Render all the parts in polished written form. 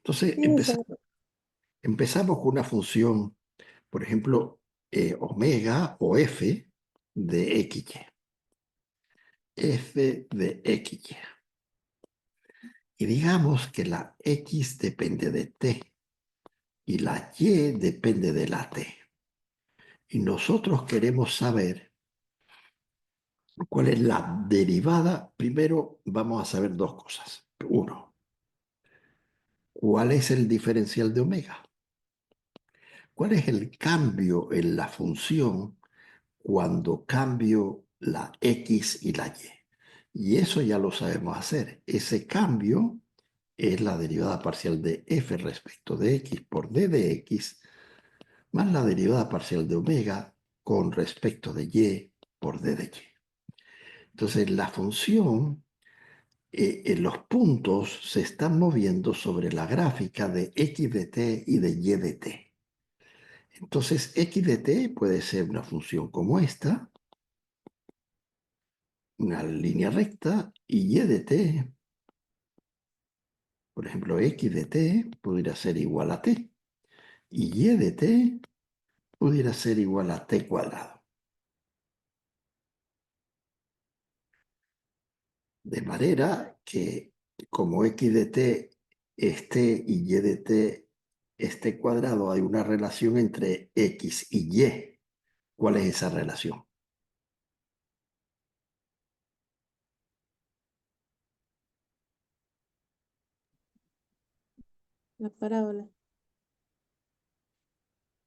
Entonces, Sí, empezamos con una función, por ejemplo, omega o f de xy. F de xy. Y digamos que la x depende de t y la y depende de la t. Y nosotros queremos saber cuál es la derivada. Primero vamos a saber dos cosas. Uno, ¿cuál es el diferencial de omega? ¿Cuál es el cambio en la función cuando cambio la x y la y? Y eso ya lo sabemos hacer. Ese cambio es la derivada parcial de f respecto de x por d de x más la derivada parcial de omega con respecto de y por d de y. Entonces la función en los puntos se están moviendo sobre la gráfica de x de t y de y de t. Entonces x de t puede ser una función como esta, una línea recta, y y de t, por ejemplo, x de t pudiera ser igual a t, y y de t pudiera ser igual a t cuadrado. De manera que como x de t es t y y de t es t cuadrado, hay una relación entre x y y. ¿Cuál es esa relación? la parábola.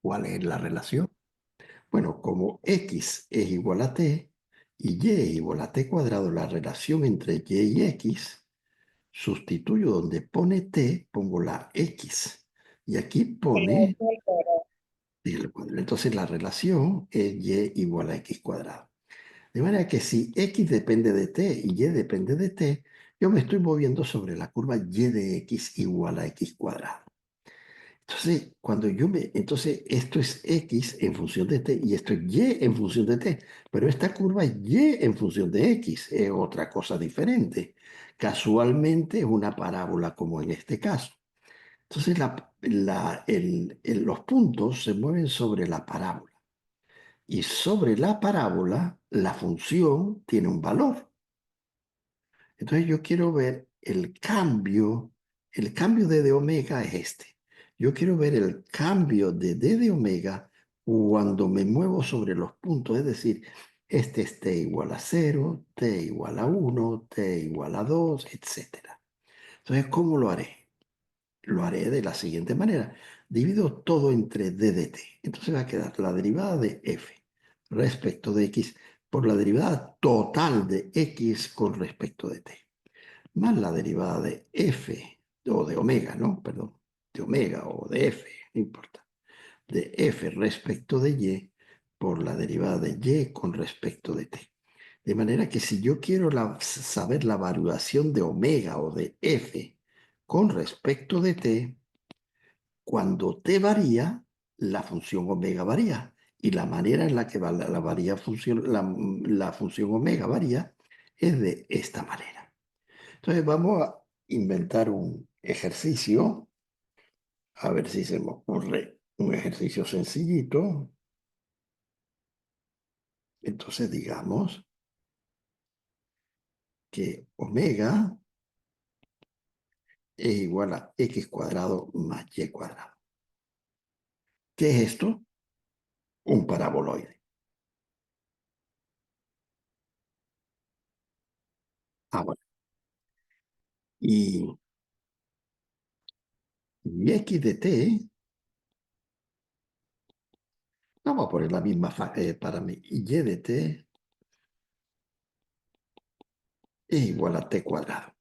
¿Cuál es la relación? Bueno, como x es igual a t y es igual a t cuadrado, la relación entre y x, sustituyo donde pone t, pongo la x. Y aquí pone el cuadrado. Entonces la relación es y igual a x cuadrado. De manera que si x depende de t y y depende de t, yo me estoy moviendo sobre la curva y de x igual a x cuadrado. Entonces, entonces esto es x en función de t y esto es y en función de t, pero esta curva es y en función de x, es otra cosa diferente. Casualmente es una parábola como en este caso. Entonces los puntos se mueven sobre la parábola y sobre la parábola la función tiene un valor. Entonces yo quiero ver el cambio de omega es este. Yo quiero ver el cambio de d de omega cuando me muevo sobre los puntos, es decir, este es t igual a 0, t igual a 1, t igual a 2, etc. Entonces, ¿cómo lo haré? Lo haré de la siguiente manera. Divido todo entre d de t. Entonces va a quedar la derivada de f respecto de x por la derivada total de x con respecto de t más la derivada de f, o de omega, ¿no? Perdón, de omega o de f, no importa, de f respecto de y por la derivada de y con respecto de t. De manera que si yo quiero saber la variación de omega o de f con respecto de t, cuando t varía, la función omega varía. Y la manera en la que la función omega varía es de esta manera. Entonces vamos a inventar un ejercicio, a ver si se me ocurre un ejercicio sencillito. Entonces digamos que omega es igual a x cuadrado más y cuadrado. ¿Qué es esto? Un paraboloide. Ah, bueno. Y, y x de t, vamos a poner la misma para mí, y de t es igual a t cuadrado.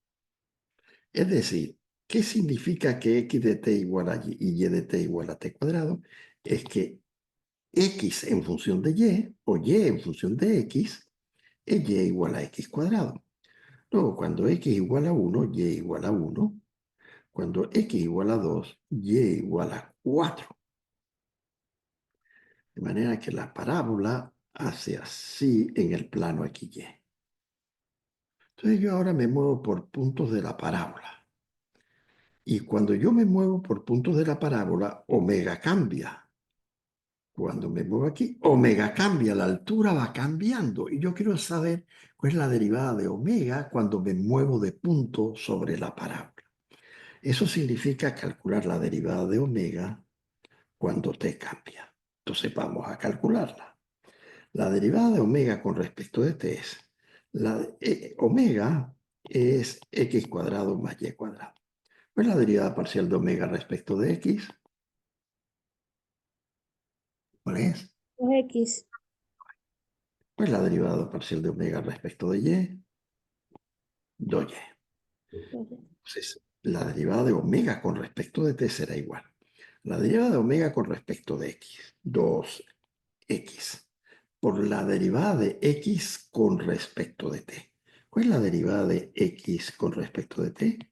Es decir, ¿qué significa que x de t igual a y de t igual a t cuadrado? Es que x en función de y o y en función de x es y igual a x cuadrado. Luego, cuando x igual a 1, y igual a 1. Cuando x igual a 2, y igual a 4. De manera que la parábola hace así en el plano XY. Entonces yo ahora me muevo por puntos de la parábola. Y cuando yo me muevo por puntos de la parábola, omega cambia. Cuando me muevo aquí, omega cambia, la altura va cambiando. Y yo quiero saber cuál es la derivada de omega cuando me muevo de punto sobre la parábola. Eso significa calcular la derivada de omega cuando t cambia. Entonces vamos a calcularla. La derivada de omega con respecto de t es, omega es x cuadrado más y cuadrado. ¿Cuál es la derivada parcial de omega respecto de x? ¿Cuál es? 2x. ¿Cuál es la derivada parcial de omega respecto de y? 2y. Entonces, la derivada de omega con respecto de t será igual. La derivada de omega con respecto de x, 2x, por la derivada de x con respecto de t. ¿Cuál es la derivada de x con respecto de t?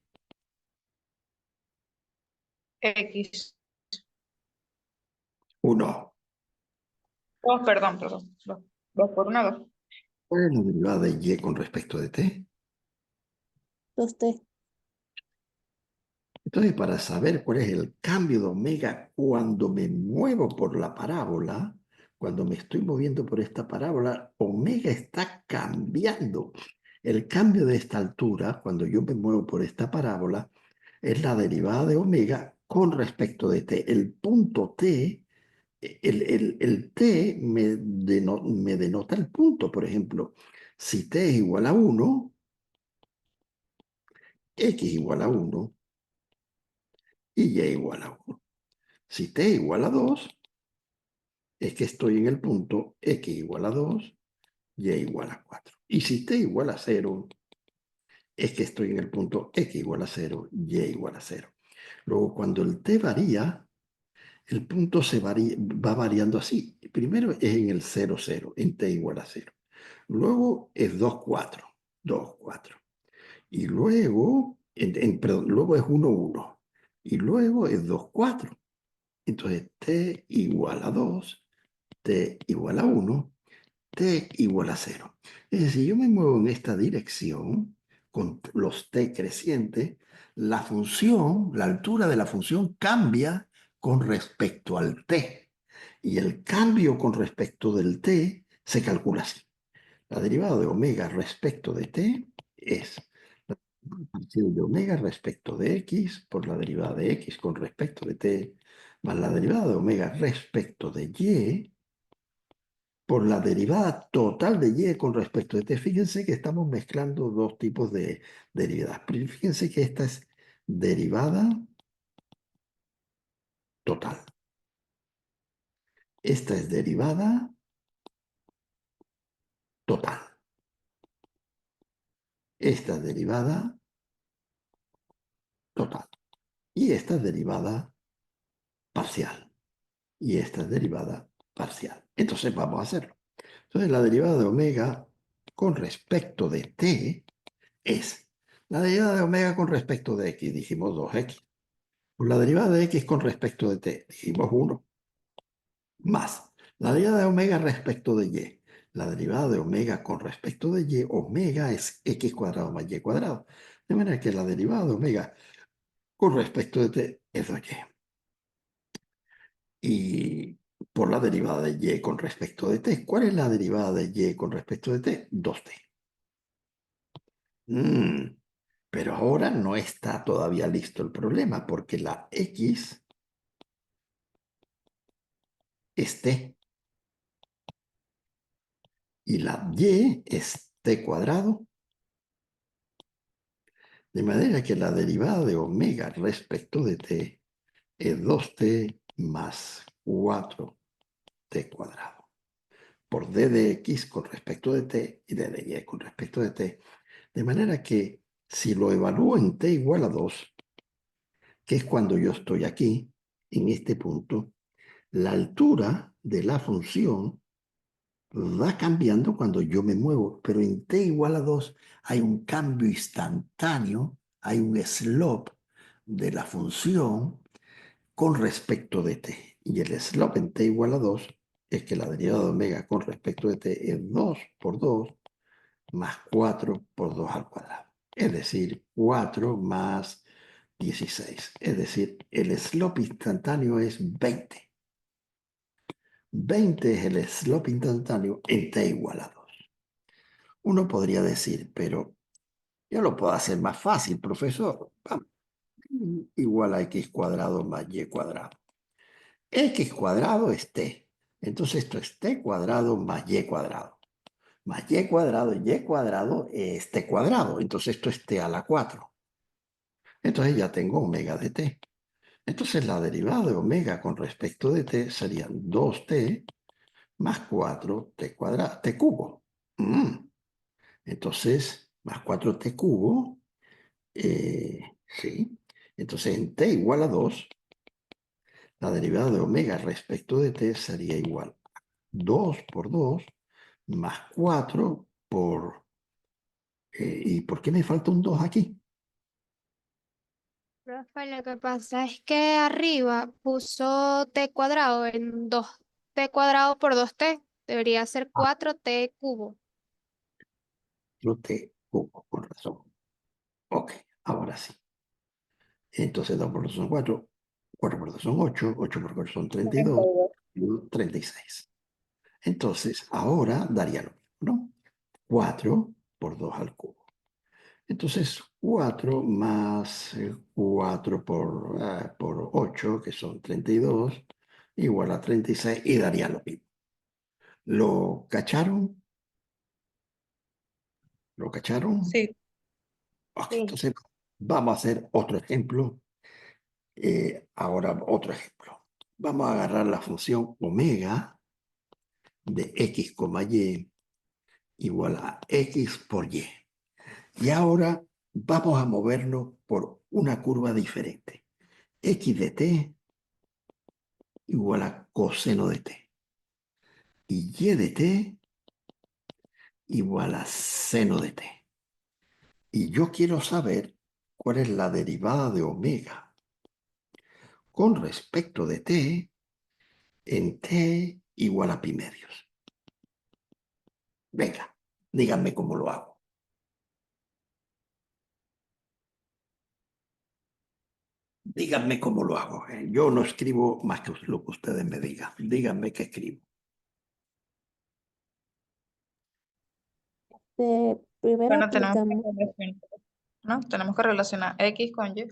X. 1. Oh, perdón, perdón. Dos por una, dos. ¿Cuál es la derivada de y con respecto de t? 2t. Entonces, para saber cuál es el cambio de omega cuando me muevo por la parábola, cuando me estoy moviendo por esta parábola, omega está cambiando. El cambio de esta altura, cuando yo me muevo por esta parábola, es la derivada de omega con respecto de t. El punto t, el t me denota el punto. Por ejemplo, si t es igual a 1, x igual a 1 y y igual a 1. Si t igual a 2, es que estoy en el punto x igual a 2, y igual a 4. Y si t igual a 0, es que estoy en el punto x igual a 0, y igual a 0. Luego, cuando el t varía, el punto va variando así. Primero es en el 0, 0, en t igual a 0. Luego es 2, 4, 2, 4. Y luego, perdón, luego es 1, 1. Y luego es 2, 4. Entonces t igual a 2, t igual a 1, t igual a 0. Es decir, yo me muevo en esta dirección con los t crecientes, la función, la altura de la función cambia con respecto al t. Y el cambio con respecto del t se calcula así. La derivada de omega respecto de t es la parcial de omega respecto de x por la derivada de x con respecto de t más la derivada de omega respecto de y por la derivada total de y con respecto de t. Fíjense que estamos mezclando dos tipos de derivadas. Fíjense que esta es derivada total. Esta es derivada total. Esta es derivada total. Y esta es derivada parcial. Y esta es derivada parcial. Entonces vamos a hacerlo. Entonces la derivada de omega con respecto de t es la derivada de omega con respecto de x. Dijimos 2x. Por la derivada de x con respecto de t, dijimos 1, más la derivada de omega respecto de y. La derivada de omega con respecto de y, omega es x cuadrado más y cuadrado. De manera que la derivada de omega con respecto de t es 2y. Y por la derivada de y con respecto de t, ¿cuál es la derivada de y con respecto de t? 2t. Pero ahora no está todavía listo el problema porque la x es t. Y la y es t cuadrado. De manera que la derivada de omega respecto de t es 2t más 4t cuadrado. Por d de x con respecto de t y d de y con respecto de t. De manera que si lo evalúo en t igual a 2, que es cuando yo estoy aquí, en este punto, la altura de la función va cambiando cuando yo me muevo, pero en t igual a 2 hay un cambio instantáneo, hay un slope de la función con respecto de t. Y el slope en t igual a 2 es que la derivada de omega con respecto de t es 2 por 2 más 4 por 2 al cuadrado. Es decir, 4 más 16. Es decir, el slope instantáneo es 20. 20 es el slope instantáneo en t igual a 2. Uno podría decir, pero yo lo puedo hacer más fácil, profesor. Vamos, igual a x cuadrado más y cuadrado. X cuadrado es t. Entonces esto es t cuadrado más y cuadrado. Más y cuadrado es t cuadrado. Entonces esto es t a la 4. Entonces ya tengo omega de t. Entonces la derivada de omega con respecto de t serían 2t más 4t cuadrado, t cubo. Entonces, más 4t cubo, sí. Entonces en t igual a 2, la derivada de omega respecto de t sería igual a 2 por 2 más 4 por... ¿y por qué me falta un 2 aquí? Profe, lo que pasa es que arriba puso t cuadrado en 2t cuadrado por 2t. Debería ser 4t cubo. Otro t cubo, con razón. Ok, ahora sí. Entonces 2 por 2 son 4, 4 por 2 son 8, 8 por 4 son 32, 32. y 1, 36. Entonces ahora daría lo mismo, ¿no? 4 por 2 al cubo. Entonces 4 más 4 por 8, que son 32, igual a 36 y daría lo mismo. ¿Lo cacharon? ¿Lo cacharon? Sí. Ok, Sí. entonces vamos a hacer otro ejemplo. Ahora otro ejemplo. Vamos a agarrar la función omega de x, y igual a x por y. Y ahora vamos a moverlo por una curva diferente. X de t igual a coseno de t. Y y de t igual a seno de t. Y yo quiero saber cuál es la derivada de omega con respecto de t en t igual a pi medios. Venga, díganme cómo lo hago. Díganme cómo lo hago. Yo no escribo más que lo que ustedes me digan. Díganme qué escribo. Primero Bueno, tenemos que aplicamos, relacionar, ¿no? Tenemos que relacionar X con Y.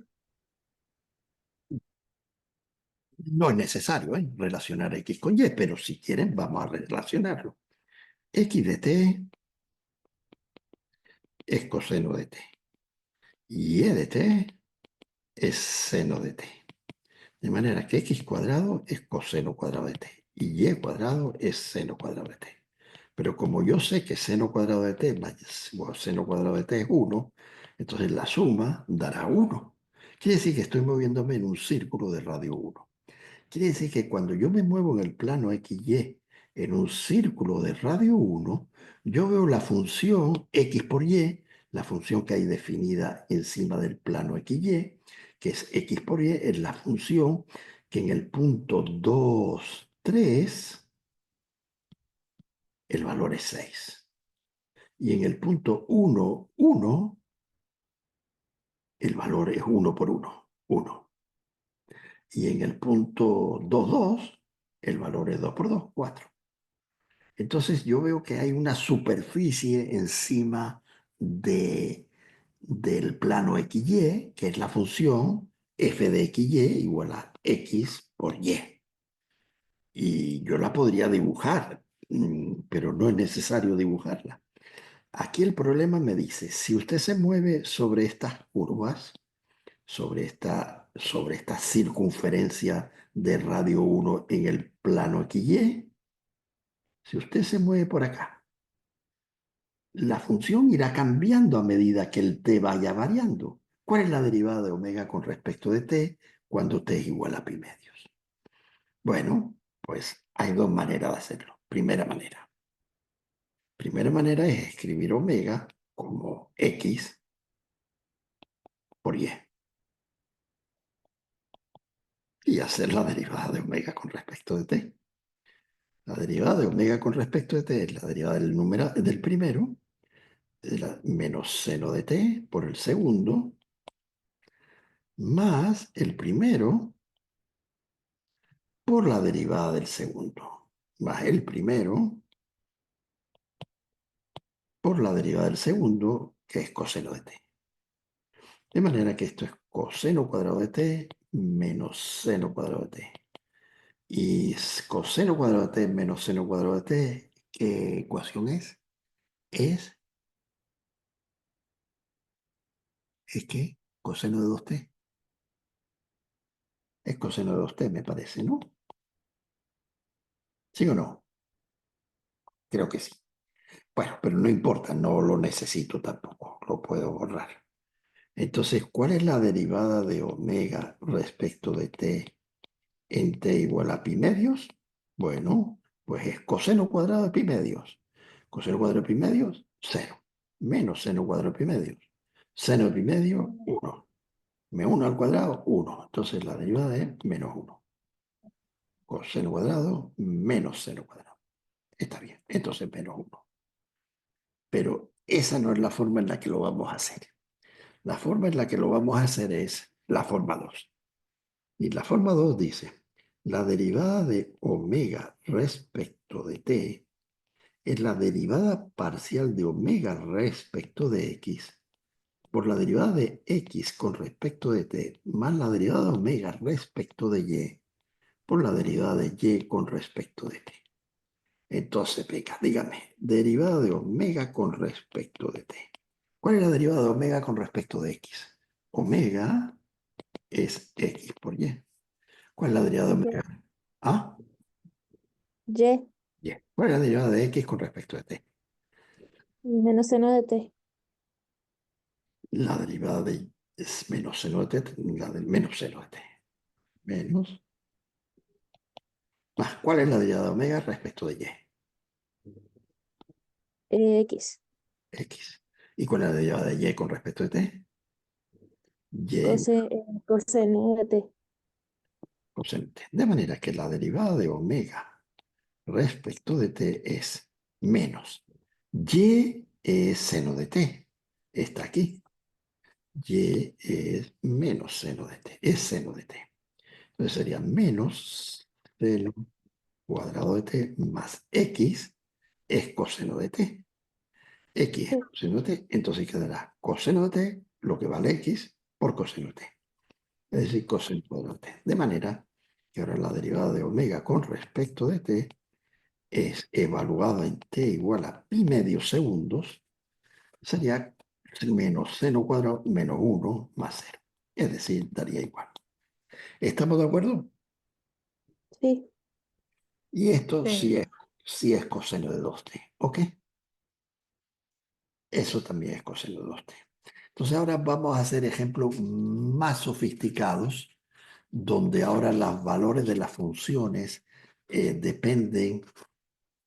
No es necesario relacionar x con y, pero si quieren vamos a relacionarlo. X de t es coseno de t. Y de t es seno de t. De manera que x cuadrado es coseno cuadrado de t. Y y cuadrado es seno cuadrado de t. Pero como yo sé que seno cuadrado de t más seno cuadrado de t es 1, entonces la suma dará 1. Quiere decir que estoy moviéndome en un círculo de radio 1. Quiere decir que cuando yo me muevo en el plano XY en un círculo de radio 1, yo veo la función X por Y, la función que hay definida encima del plano XY, que es X por Y, es la función que en el punto 2, 3, el valor es 6. Y en el punto 1, 1, el valor es 1 por 1, 1. Y en el punto 2, 2, el valor es 2 por 2, 4. Entonces yo veo que hay una superficie encima del plano XY, que es la función f de XY igual a x por y. Y yo la podría dibujar, pero no es necesario dibujarla. Aquí el problema me dice, si usted se mueve sobre estas curvas, sobre esta circunferencia de radio 1 en el plano XY, si usted se mueve por acá, la función irá cambiando a medida que el t vaya variando. ¿Cuál es la derivada de omega con respecto de t cuando t es igual a pi medios? Bueno, pues hay dos maneras de hacerlo. Primera manera es escribir omega como x por y y hacer la derivada de omega con respecto de t. La derivada de omega con respecto de t es la derivada del primero, menos seno de t por el segundo, más el primero por la derivada del segundo, más el primero por la derivada del segundo, que es coseno de t. De manera que esto es coseno cuadrado de t menos seno cuadrado de t. Y coseno cuadrado de t menos seno cuadrado de t, ¿qué ecuación es? Es que coseno de 2t. Es coseno de 2t, me parece, ¿no? ¿Sí o no? Creo que sí. Bueno, pero no importa, no lo necesito tampoco, lo puedo borrar. Entonces, ¿cuál es la derivada de omega respecto de t en t igual a pi medios? Bueno, pues es coseno cuadrado de pi medios. Coseno cuadrado de pi medios, 0. Menos seno cuadrado de pi medios. Seno de pi medio, 1. Menos 1 al cuadrado, 1. Entonces la derivada es menos 1. Coseno cuadrado menos seno cuadrado. Está bien, entonces menos 1. Pero esa no es la forma en la que lo vamos a hacer. La forma en la que lo vamos a hacer es la forma 2. Y la forma 2 dice, la derivada de omega respecto de t es la derivada parcial de omega respecto de x por la derivada de x con respecto de t más la derivada de omega respecto de y por la derivada de y con respecto de t. Entonces, venga, dígame, derivada de omega con respecto de t. ¿Cuál es la derivada de omega con respecto de x? Omega es x por y. ¿Cuál es la derivada de omega? ¿Ah? Y Y. ¿Cuál es la derivada de x con respecto de t? menos seno de t. La derivada de es menos seno de t, la del menos seno de t. Menos. Más, ¿cuál es la derivada de omega respecto de y? X. X. ¿Y cuál es la derivada de y con respecto de t? Y Coseno de t. coseno de t. De manera que la derivada de omega respecto de t es menos. Y es seno de t. Está aquí. Y es menos seno de t. Es seno de t. Entonces sería menos seno cuadrado de t más x es coseno de t. X es Sí. coseno de t. Entonces quedará coseno de t, lo que vale x, por coseno de t. Es decir, coseno cuadrado de t. De manera que ahora la derivada de omega con respecto de t es evaluada en t igual a pi medios segundos, sería menos seno cuadrado menos 1 más 0. Es decir, daría igual. ¿Estamos de acuerdo? Sí. Y esto Sí. sí es coseno de 2t. ¿Ok? Eso también es coseno de 2t. Entonces ahora vamos a hacer ejemplos más sofisticados, donde ahora los valores de las funciones dependen.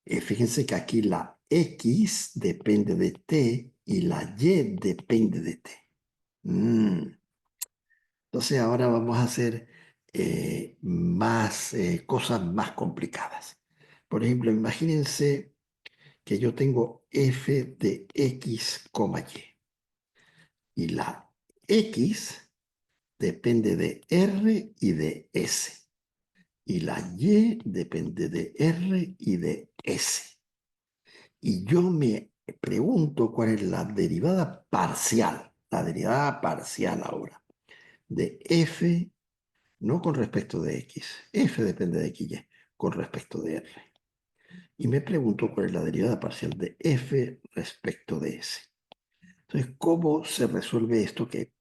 Fíjense que aquí la x depende de t y la y depende de t. Entonces ahora vamos a hacer cosas más complicadas. Por ejemplo, imagínense que yo tengo f de x, y la x depende de r y de s. Y la y depende de r y de s. Y yo me pregunto cuál es la derivada parcial ahora, de f, no con respecto de x, f depende de x, y, con respecto de r. Y me pregunto cuál es la derivada parcial de f respecto de s. Entonces, ¿cómo se resuelve esto que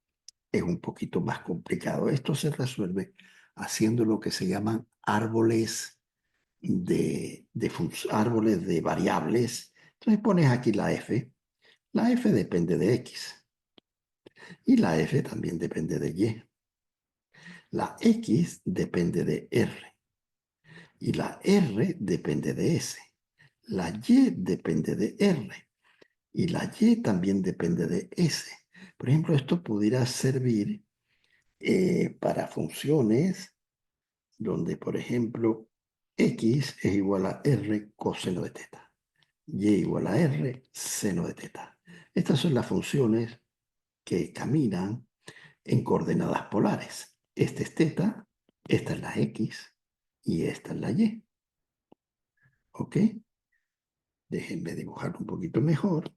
es un poquito más complicado? Esto se resuelve haciendo lo que se llaman árboles de variables. Entonces pones aquí la f. La f depende de x y la f también depende de y. La x depende de r y la r depende de s. La y depende de r y la y también depende de s. Por ejemplo, esto pudiera servir para funciones donde, por ejemplo, x es igual a r coseno de teta, y igual a r seno de teta. Estas son las funciones que caminan en coordenadas polares. Este es teta, esta es la X y esta es la Y. ¿Ok? Déjenme dibujar un poquito mejor.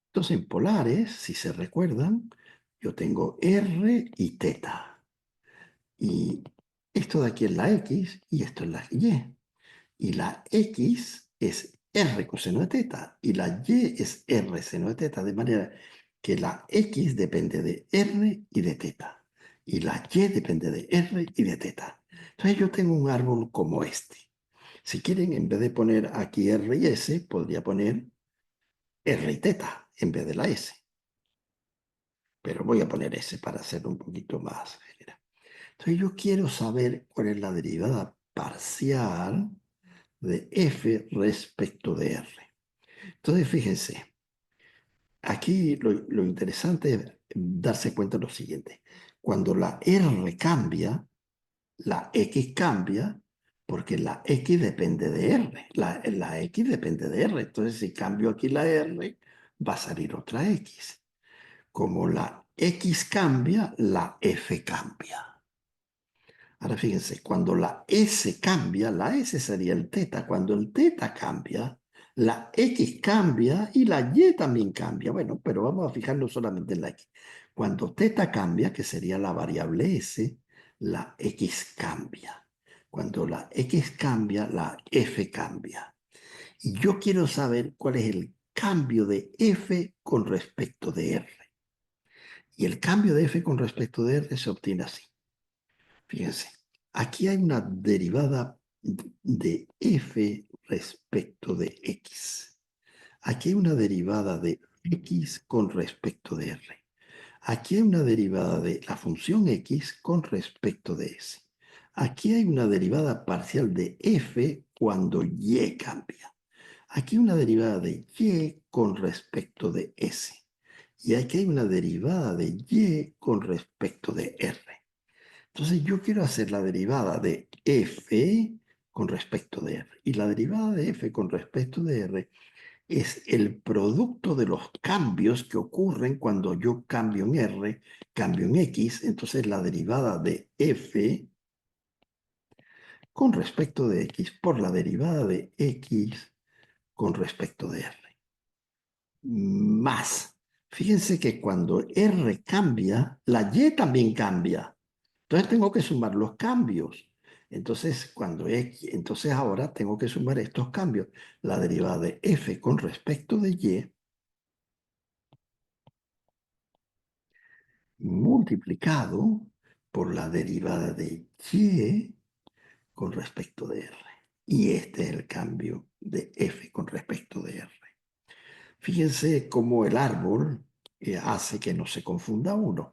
Entonces, en polares, si se recuerdan, yo tengo R y teta. Y esto de aquí es la X y esto es la Y. Y la X es R coseno de teta y la Y es R seno de teta, de manera que la X depende de R y de teta y la Y depende de R y de teta. Entonces yo tengo un árbol como este. Si quieren, en vez de poner aquí R y S, podría poner R y teta en vez de la S. Pero voy a poner S para hacerlo un poquito más general. Entonces yo quiero saber cuál es la derivada parcial de F respecto de R. Entonces fíjense, aquí lo interesante es darse cuenta de lo siguiente. Cuando la R cambia, la X cambia porque la X depende de R. La X depende de R. Entonces si cambio aquí la R, va a salir otra X. Como la X cambia, la F cambia. Ahora fíjense, cuando la S cambia, la S sería el teta. Cuando el teta cambia, la X cambia y la Y también cambia. Bueno, pero vamos a fijarnos solamente en la X. Cuando teta cambia, que sería la variable S, la X cambia. Cuando la X cambia, la F cambia. Y yo quiero saber cuál es el cambio de F con respecto de R. Y el cambio de F con respecto de R se obtiene así. Fíjense, aquí hay una derivada de F respecto de X. Aquí hay una derivada de X con respecto de R. Aquí hay una derivada de la función X con respecto de S. Aquí hay una derivada parcial de F cuando Y cambia. Aquí hay una derivada de Y con respecto de S. Y aquí hay una derivada de Y con respecto de R. Entonces yo quiero hacer la derivada de F con respecto de R. Y la derivada de F con respecto de R es el producto de los cambios que ocurren cuando yo cambio en R, cambio en X. Entonces la derivada de F con respecto de X por la derivada de X con respecto de R. Más. Fíjense que cuando R cambia, la Y también cambia. Entonces tengo que sumar los cambios. Entonces ahora tengo que sumar estos cambios. La derivada de F con respecto de Y multiplicado por la derivada de Y con respecto de R. Y este es el cambio de F con respecto de R. Fíjense cómo el árbol hace que no se confunda uno.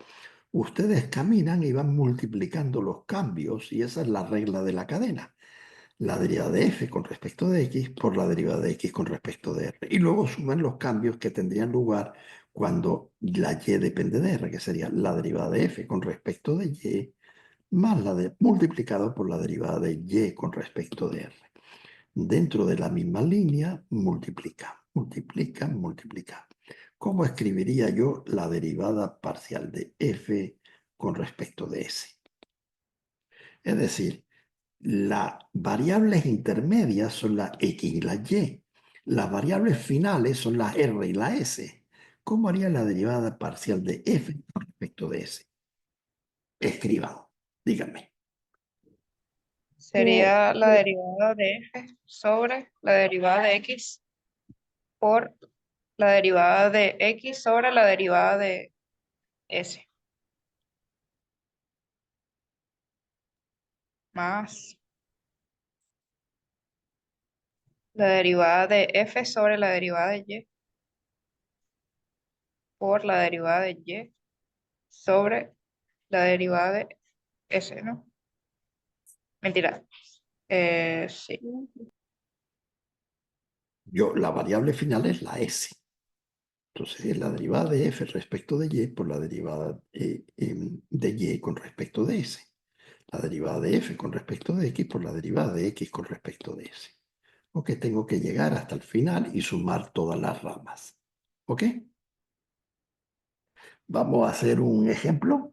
Ustedes caminan y van multiplicando los cambios y esa es la regla de la cadena. La derivada de F con respecto de X por la derivada de X con respecto de R. Y luego suman los cambios que tendrían lugar cuando la Y depende de R, que sería la derivada de F con respecto de Y más multiplicado por la derivada de Y con respecto de R. Dentro de la misma línea, multiplica. ¿Cómo escribiría yo la derivada parcial de F con respecto de S? Es decir, las variables intermedias son la X y la Y. Las variables finales son la R y la S. ¿Cómo haría la derivada parcial de F con respecto de S? Escriban, díganme. Sería la derivada de F sobre la derivada de X por la derivada de X sobre la derivada de S. Más la derivada de F sobre la derivada de Y por la derivada de Y sobre la derivada de S, ¿no? Mentira. Sí. La variable final es la S. Entonces, es la derivada de F respecto de Y por la derivada de Y con respecto de S. La derivada de F con respecto de X por la derivada de X con respecto de S. Ok, tengo que llegar hasta el final y sumar todas las ramas. ¿Ok? Vamos a hacer un ejemplo.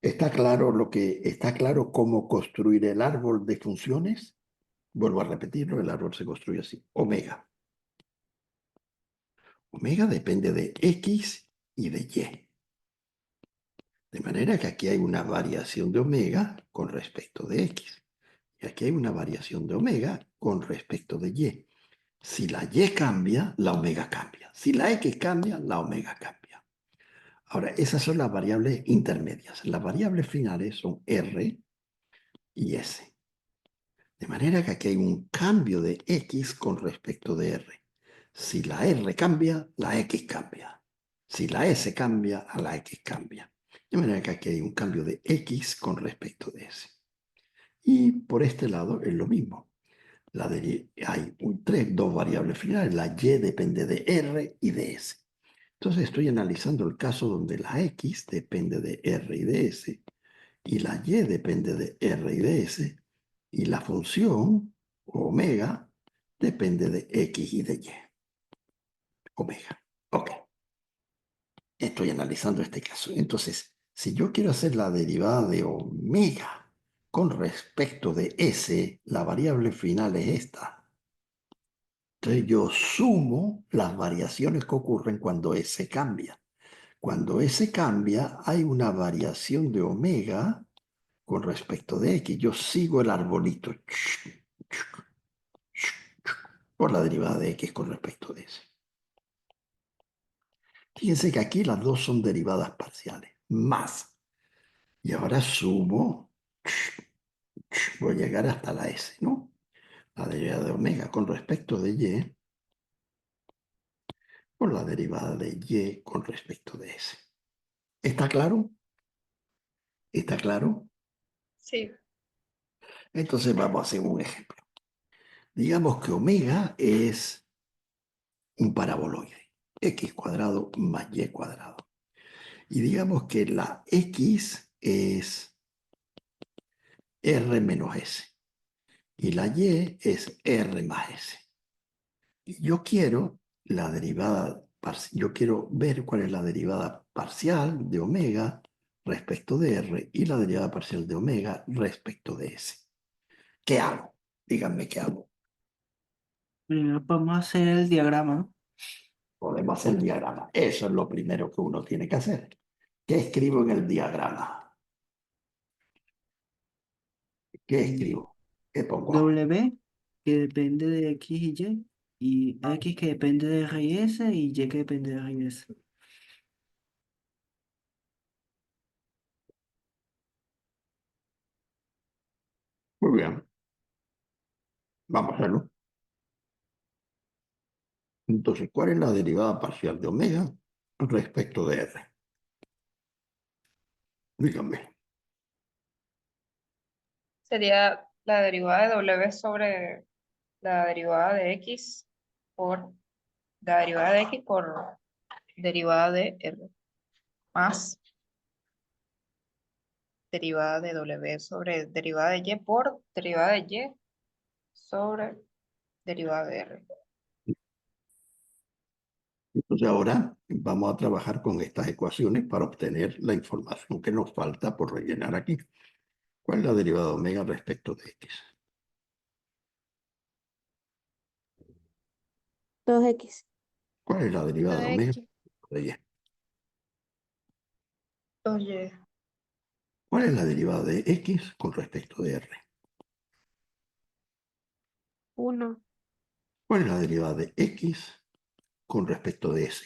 ¿Está claro cómo construir el árbol de funciones? Vuelvo a repetirlo, el árbol se construye así. Omega. Omega depende de X y de Y. De manera que aquí hay una variación de omega con respecto de X. Y aquí hay una variación de omega con respecto de Y. Si la Y cambia, la omega cambia. Si la X cambia, la omega cambia. Ahora, esas son las variables intermedias. Las variables finales son R y S. De manera que aquí hay un cambio de X con respecto de R. Si la R cambia, la X cambia. Si la S cambia, la X cambia. De manera que aquí hay un cambio de X con respecto de S. Y por este lado es lo mismo. Hay dos variables finales. La Y depende de R y de S. Entonces estoy analizando el caso donde la X depende de R y de S y la Y depende de R y de S y la función omega depende de X y de Y. Omega. Ok. Estoy analizando este caso. Entonces, si yo quiero hacer la derivada de omega con respecto de S, la variable final es esta. Entonces yo sumo las variaciones que ocurren cuando S cambia. Cuando S cambia, hay una variación de omega con respecto de X. Yo sigo el arbolito por la derivada de X con respecto de S. Fíjense que aquí las dos son derivadas parciales, más. Y ahora sumo, voy a llegar hasta la S, ¿no? La derivada de omega con respecto de Y por la derivada de Y con respecto de S. ¿Está claro? ¿Está claro? Sí. Entonces vamos a hacer un ejemplo. Digamos que omega es un paraboloide, x cuadrado más y cuadrado. Y digamos que la x es r menos s y la y es r más s. Y yo quiero la derivada, yo quiero ver cuál es la derivada parcial de omega respecto de r y la derivada parcial de omega respecto de s. ¿Qué hago? Díganme qué hago. Primero podemos hacer el diagrama, ¿no? Podemos hacer el diagrama. Eso es lo primero que uno tiene que hacer. ¿Qué escribo en el diagrama? ¿Qué escribo? ¿Qué pongo ahí? W, que depende de X y X que depende de R y S, y Y que depende de R y S. Muy bien, vamos a hacerlo. Entonces, ¿cuál es la derivada parcial de omega respecto de r? Díganme. Sería la derivada de W sobre la derivada de X por la derivada de X por derivada de R más derivada de W sobre derivada de Y por derivada de Y sobre derivada de R. Entonces, ahora vamos a trabajar con estas ecuaciones para obtener la información que nos falta por rellenar aquí. ¿Cuál es la derivada de omega respecto de x? 2x. ¿Cuál es la derivada de de omega X. respecto de y? Oye, ¿Cuál es la derivada de x con respecto de r? 1. ¿Cuál es la derivada de x con respecto de s?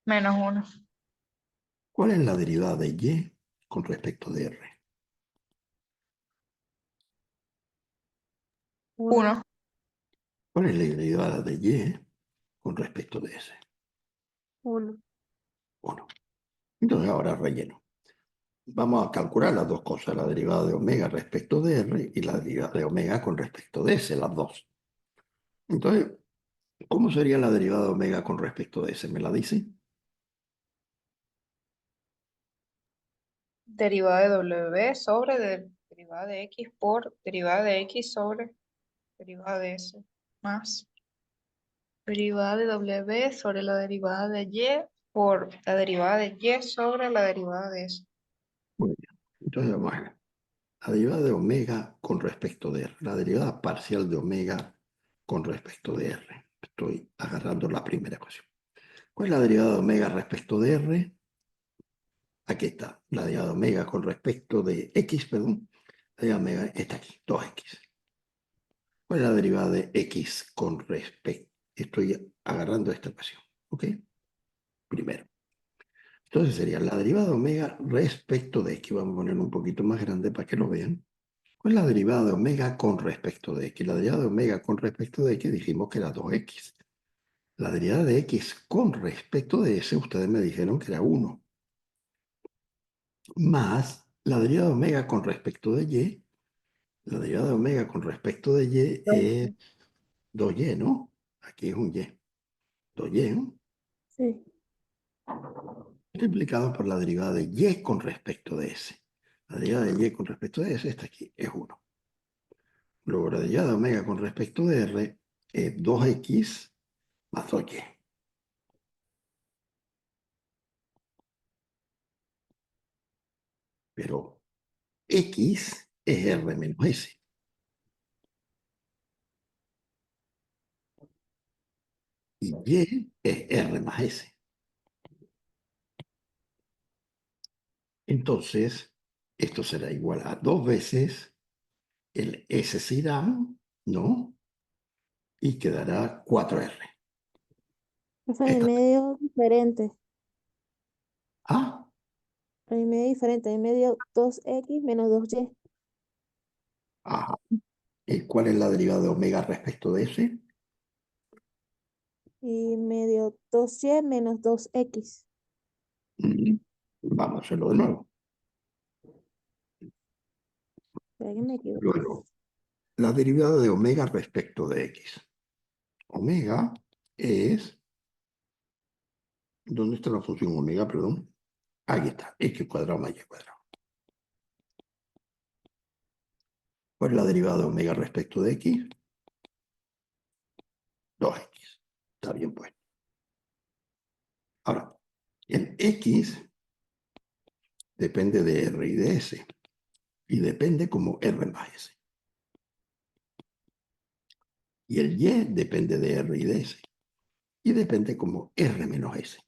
menos 1. ¿Cuál es la derivada de y con respecto de r? 1. ¿Cuál es la derivada de y con respecto de s? 1. 1. Entonces ahora relleno. Vamos a calcular las dos cosas, la derivada de omega respecto de r y la derivada de omega con respecto de s, las dos. Entonces, ¿cómo sería la derivada de omega con respecto de s? ¿Me la dice? Derivada de W sobre derivada de X por derivada de X sobre derivada de S más derivada de W sobre la derivada de Y por la derivada de Y sobre la derivada de S. Muy bien. Entonces vamos a ver. La derivada de omega con respecto de R. La derivada parcial de omega con respecto de R. Estoy agarrando la primera ecuación. ¿Cuál es la derivada de omega respecto de R? Aquí está. La derivada de omega con respecto de X, perdón. La derivada de omega está aquí, 2X. ¿Cuál es la derivada de X con respecto? Estoy agarrando esta ecuación. ¿Ok? Primero. Entonces sería la derivada de omega respecto de X. Vamos a ponerlo un poquito más grande para que lo vean. ¿Cuál es la derivada de omega con respecto de X? La derivada de omega con respecto de X dijimos que era 2X. La derivada de X con respecto de S, ustedes me dijeron que era 1. Más la derivada de omega con respecto de Y. La derivada de omega con respecto de Y es 2Y, ¿no? Aquí es un Y. 2Y, ¿no? Sí. Multiplicado por la derivada de Y con respecto de S. La derivada de Y con respecto de S está aquí, es 1. Luego la derivada de omega con respecto de R es 2X más 2Y. Pero X es R menos S. Y Y es R más S. Entonces, esto será igual a 2 veces el S se irá, ¿no? Y quedará 4R. Fue en Esta, medio diferente. ah, En medio diferente. En medio 2X menos 2Y. ajá. ¿Y cuál es la derivada de omega respecto de S? Y medio 2Y menos 2X. Mm, Vamos a hacerlo de nuevo. Espera que me equivoqué. Luego, la derivada de omega respecto de X. Omega es... ¿Dónde está la función omega, perdón? Aquí está, X cuadrado más Y cuadrado. ¿Cuál es la derivada de omega respecto de X? 2X. Está bien puesto. Ahora, el X depende de R y de S. Y depende como R más S. Y el Y depende de R y de S. Y depende como R menos S.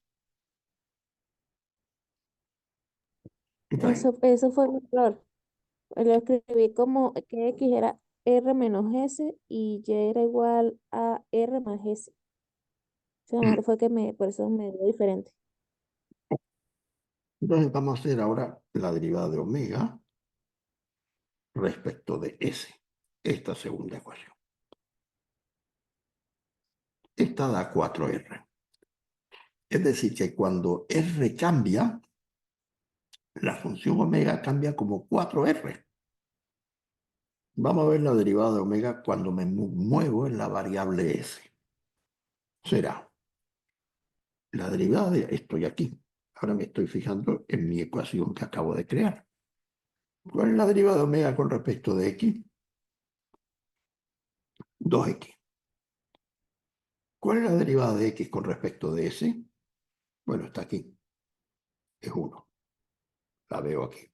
Entonces, Eso fue mi error. Lo escribí como que X era R menos S y Y era igual a R más S. O sea, a lo mejor fue que por eso me dio diferente. entonces vamos a hacer ahora la derivada de omega respecto de S. Esta segunda ecuación. Esta da 4R. Es decir, que cuando R cambia, la función omega cambia como 4R. Vamos a ver la derivada de omega cuando me muevo en la variable S. Será la derivada de... Estoy aquí. Ahora me estoy fijando en mi ecuación que acabo de crear. ¿Cuál es la derivada de omega con respecto de X? 2X. ¿Cuál es la derivada de X con respecto de S? Bueno, está aquí. Es 1. La veo aquí.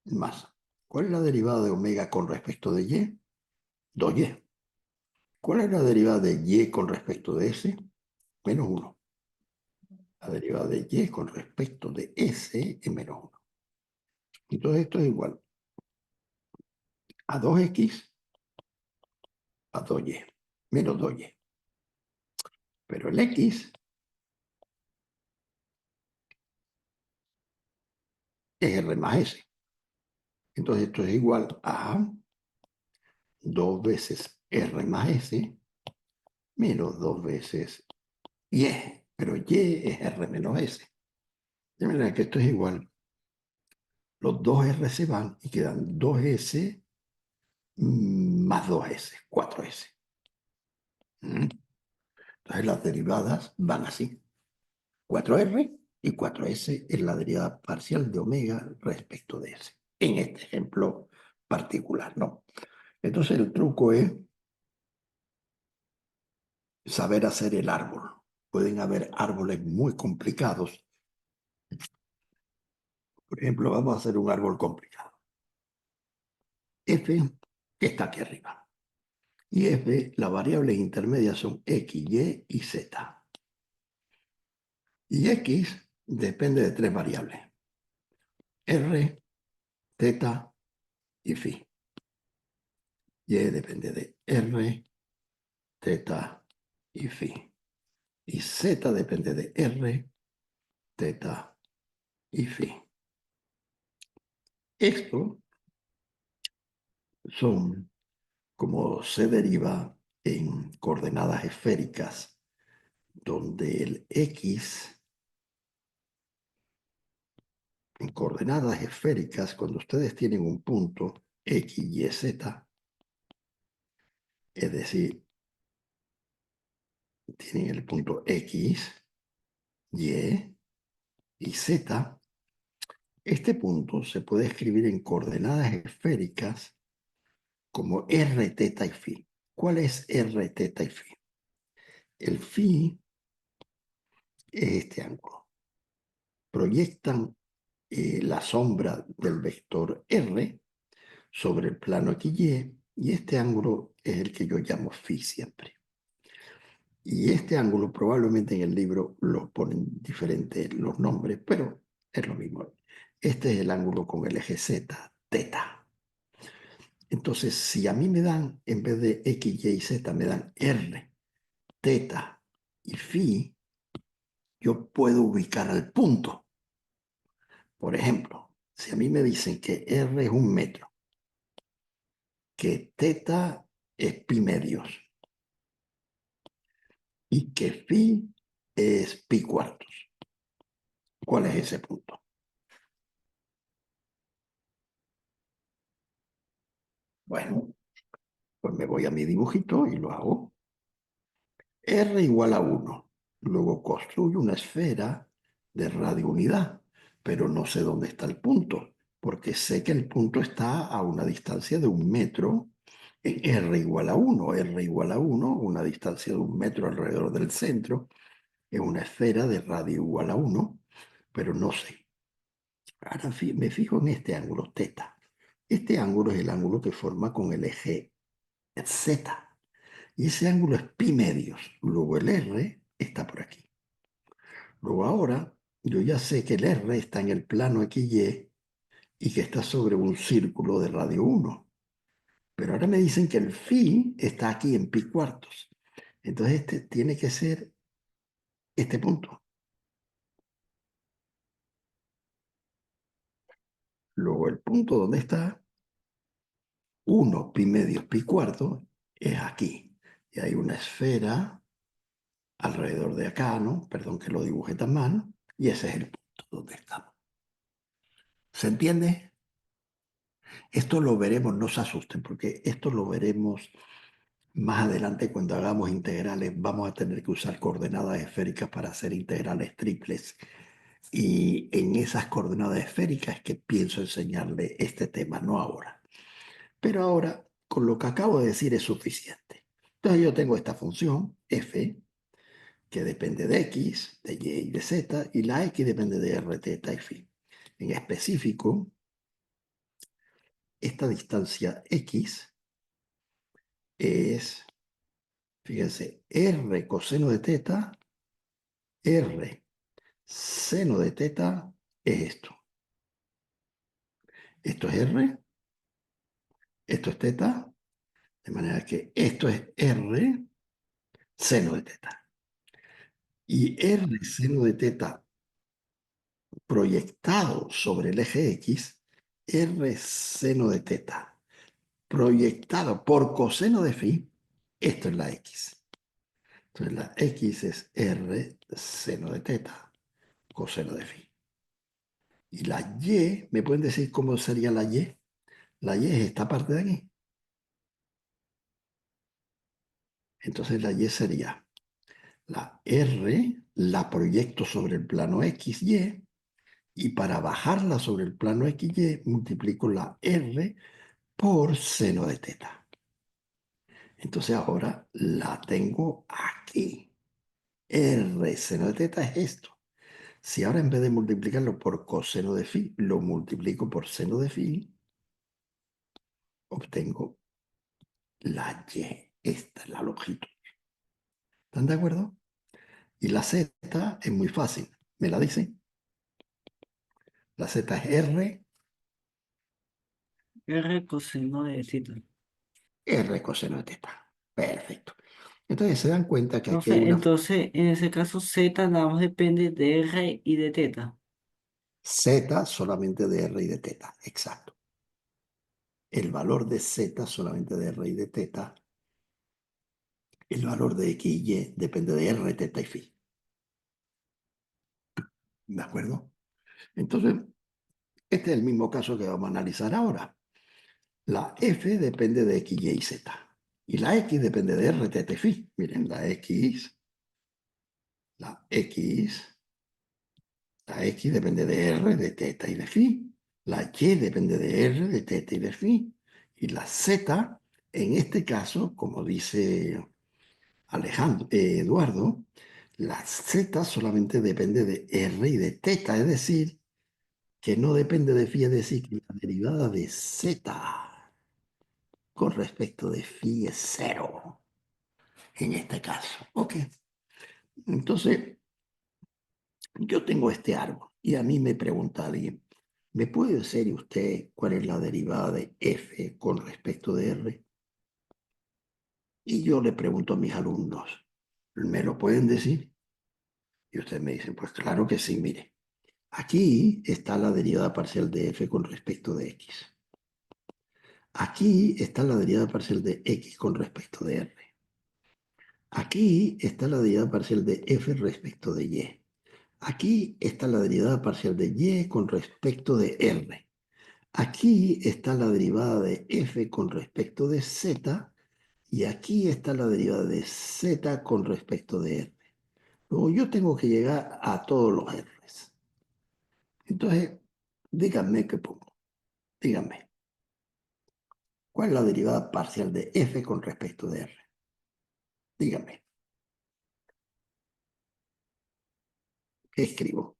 Más. ¿Cuál es la derivada de omega con respecto de Y? 2Y. ¿Cuál es la derivada de Y con respecto de S? Menos 1. La derivada de Y con respecto de S es menos 1. Entonces esto es igual a 2X a 2Y. Menos 2Y. Pero el X es R más S. Entonces esto es igual a 2 veces R más S menos 2 veces Y. Pero Y es R menos S. De manera que esto es igual. Los dos R se van y quedan 2S más 2S, 4S. Entonces las derivadas van así. 4R y 4S es la derivada parcial de omega respecto de S. En este ejemplo particular, ¿no? Entonces el truco es saber hacer el árbol. Pueden haber árboles muy complicados. Por ejemplo, vamos a hacer un árbol complicado. F, que está aquí arriba. Y F, las variables intermedias son X, Y y Z. Y X depende de tres variables. R, teta y phi. Y depende de R, teta y phi. Y Z depende de R, teta y phi. Esto son como se deriva en coordenadas esféricas, donde el X, en coordenadas esféricas, cuando ustedes tienen un punto X, Y, Z, es decir, tienen el punto X, Y y Z, este punto se puede escribir en coordenadas esféricas como R, teta y phi. ¿Cuál es R, teta y phi? El phi es este ángulo. Proyectan la sombra del vector R sobre el plano XY y este ángulo es el que yo llamo phi siempre. Y este ángulo probablemente en el libro lo ponen diferentes los nombres, pero es lo mismo. Este es el ángulo con el eje Z, teta. Entonces, si a mí me dan, en vez de X, Y y Z, me dan R, teta y phi, yo puedo ubicar al punto. Por ejemplo, si a mí me dicen que R es 1 metro, que teta es pi medios y que phi es pi cuartos, ¿cuál es ese punto? Bueno, pues me voy a mi dibujito y lo hago. R igual a 1. Luego construyo una esfera de radio unidad, pero no sé dónde está el punto, porque sé que el punto está a una distancia de 1 metro en R igual a 1. R igual a 1, una distancia de 1 metro alrededor del centro, es una esfera de radio igual a 1, pero no sé. Ahora me fijo en este ángulo teta. Este ángulo es el ángulo que forma con el eje Z. Y ese ángulo es pi medios. Luego el R está por aquí. Luego ahora yo ya sé que el R está en el plano XY y que está sobre un círculo de radio 1. Pero ahora me dicen que el phi está aquí en pi cuartos. Entonces este tiene que ser este punto. Luego el punto donde está 1 pi medios pi cuartos es aquí. Y hay una esfera alrededor de acá, ¿no? Perdón que lo dibuje tan mal. Y ese es el punto donde estamos. ¿Se entiende? Esto lo veremos, no se asusten, porque esto lo veremos más adelante cuando hagamos integrales. Vamos a tener que usar coordenadas esféricas para hacer integrales triples. Y en esas coordenadas esféricas es que pienso enseñarle este tema, no ahora. Pero ahora, con lo que acabo de decir es suficiente. Entonces yo tengo esta función, f, que depende de x, de y y de z, y la x depende de r, teta y phi. En específico, esta distancia x es, fíjense, r coseno de teta, r seno de teta es esto. Esto es r, esto es teta, de manera que esto es r seno de teta. Y r seno de teta proyectado sobre el eje x, r seno de teta proyectado por coseno de phi, esto es la x. Entonces la x es r seno de teta coseno de phi. Y la y, ¿me pueden decir cómo sería la y? La y es esta parte de aquí. Entonces la y sería la r, la proyecto sobre el plano XY, y para bajarla sobre el plano XY multiplico la r por seno de teta. Entonces ahora la tengo aquí. R seno de teta es esto. Si ahora en vez de multiplicarlo por coseno de phi, lo multiplico por seno de phi, obtengo la y. Esta es la longitud. ¿Están de acuerdo? Y la z es muy fácil. ¿Me la dicen? La z es R coseno de θ. R coseno de teta. Perfecto. Entonces se dan cuenta que aquí hay Profe, una entonces en ese caso Z nada más depende de R y de θ. z solamente de R y de teta. Exacto. El valor de z solamente de R y de teta. El valor de X y Y depende de R, teta y phi. ¿De acuerdo? Entonces, este es el mismo caso que vamos a analizar ahora. La F depende de X, Y y Z. Y la X depende de R, teta y phi. Miren, la X depende de R, de teta y de phi. La Y depende de R, de teta y de phi. Y la Z, en este caso, como dice Eduardo, la Z solamente depende de R y de teta, es decir, que no depende de phi, es decir, que la derivada de Z con respecto de phi es cero, en este caso. Ok, entonces yo tengo este árbol y a mí me pregunta alguien, ¿me puede decir usted cuál es la derivada de f con respecto de r? Y yo le pregunto a mis alumnos, ¿me lo pueden decir? Y ustedes me dicen, pues claro que sí, mire. Aquí está la derivada parcial de f con respecto de x. Aquí está la derivada parcial de x con respecto de r. Aquí está la derivada parcial de f respecto de y. Aquí está la derivada parcial de y con respecto de r. Aquí está la derivada de f con respecto de z y aquí está la derivada de z con respecto de r. Luego yo tengo que llegar a todos los r's. Entonces, díganme qué pongo. Díganme, ¿cuál es la derivada parcial de f con respecto de r? Díganme, ¿qué escribo?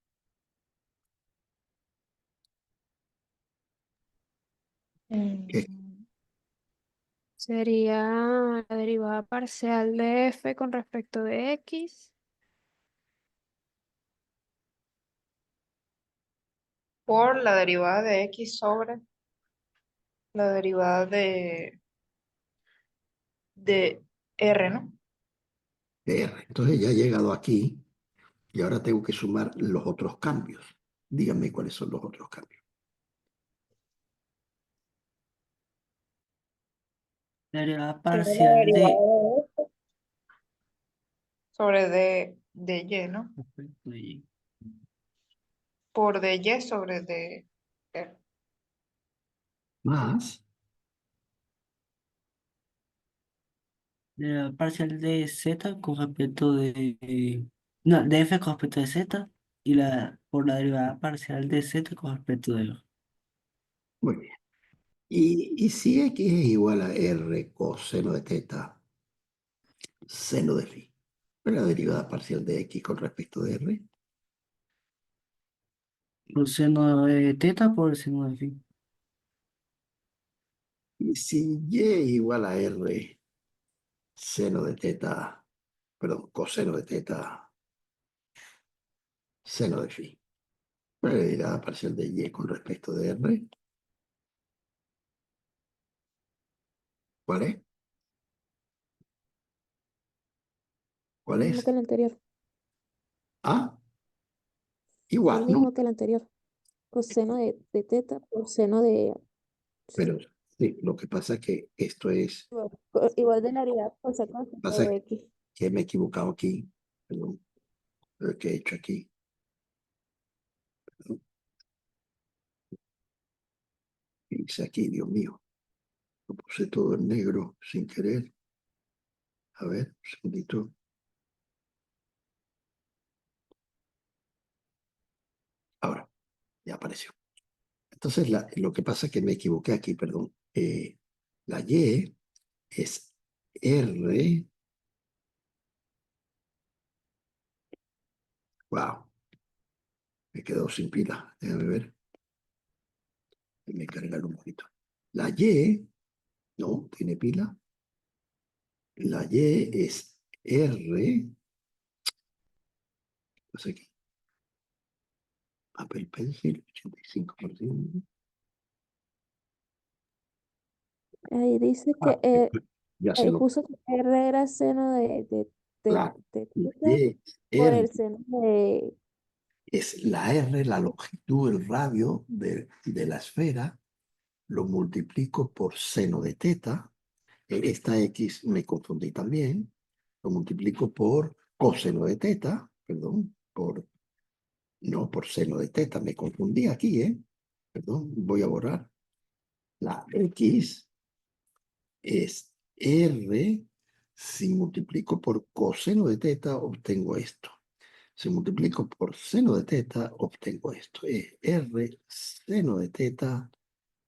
¿Qué Sería la derivada parcial de f con respecto de x. Por la derivada de X sobre la derivada de R, ¿no? de r? Entonces ya he llegado aquí y ahora tengo que sumar los otros cambios. Díganme cuáles son los otros cambios. La derivada Sería la parcial derivada de... de F sobre de Y, ¿no? Por de Y sobre de R. Más, La derivada parcial de Z con respecto de... No, de F con respecto de Z y por la derivada parcial de Z con respecto de R. muy bien. Y si x es igual a r coseno de teta, seno de phi, ¿cuál es la derivada parcial de x con respecto de r? Por seno de θ por el seno de phi. Y si y es igual a r seno de teta, perdón, coseno de teta, seno de phi, ¿cuál es la derivada parcial de y con respecto de r? ¿Cuál es? ¿Cuál El mismo que es? el anterior. Ah, El igual, ¿no? mismo que el anterior. Coseno de teta por seno de... Sí. Pero sí, lo que pasa es que esto es, Igual de la derivada por seno pasa de x. que me he equivocado aquí, perdón, lo que he hecho aquí, perdón, hice aquí, Dios mío. Lo puse todo en negro sin querer. A ver, un segundito. Ahora, ya apareció. Entonces, lo que pasa es que me equivoqué aquí, perdón. La Y es R. Wow, me quedo sin pila. Déjame ver. Me carga un poquito. La Y, no, tiene pila. La Y es R. No sé qué. Apple Pencil, 85%. Ahí dice Ah, que, ya sé ahí lo que. puso que R era seno Claro. de La teta Y por R el seno de, es la R, la longitud, el radio de la esfera, lo multiplico por seno de teta. Esta X me confundí también. Lo multiplico por coseno de teta, perdón, no por seno de teta, me confundí aquí, ¿eh? Perdón, voy a borrar. La X es R, si multiplico por coseno de teta, obtengo esto. Si multiplico por seno de teta, obtengo esto. Es R seno de teta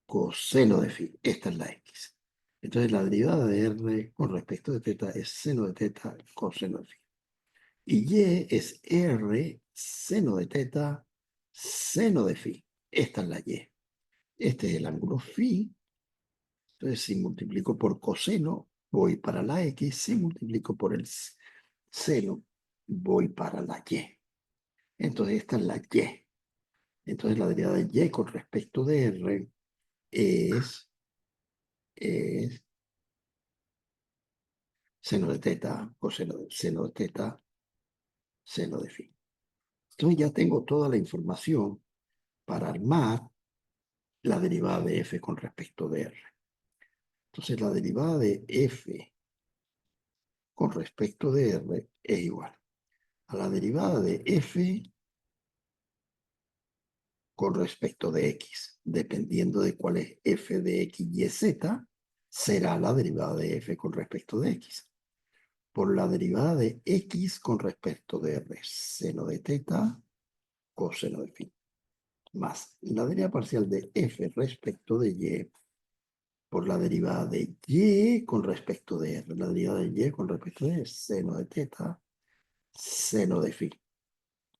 coseno de phi. Esta es la X. Entonces la derivada de R con respecto de teta es seno de teta coseno de phi. Y Y es R seno de teta seno de phi. Esta es la Y. Este es el ángulo phi. Entonces si multiplico por coseno, voy para la X. Si multiplico por el seno, voy para la Y. Entonces esta es la Y. Entonces la derivada de Y con respecto de R es seno de teta, coseno de seno de teta, seno de phi. Entonces ya tengo toda la información para armar la derivada de f con respecto de r. Entonces la derivada de f con respecto de r es igual a la derivada de f con respecto de x. Dependiendo de cuál es f de x, y, z, será la derivada de f con respecto de x. Por la derivada de x con respecto de r, seno de teta, coseno de phi, más la derivada parcial de f respecto de y por la derivada de y con respecto de r. La derivada de y con respecto de seno de teta, seno de phi,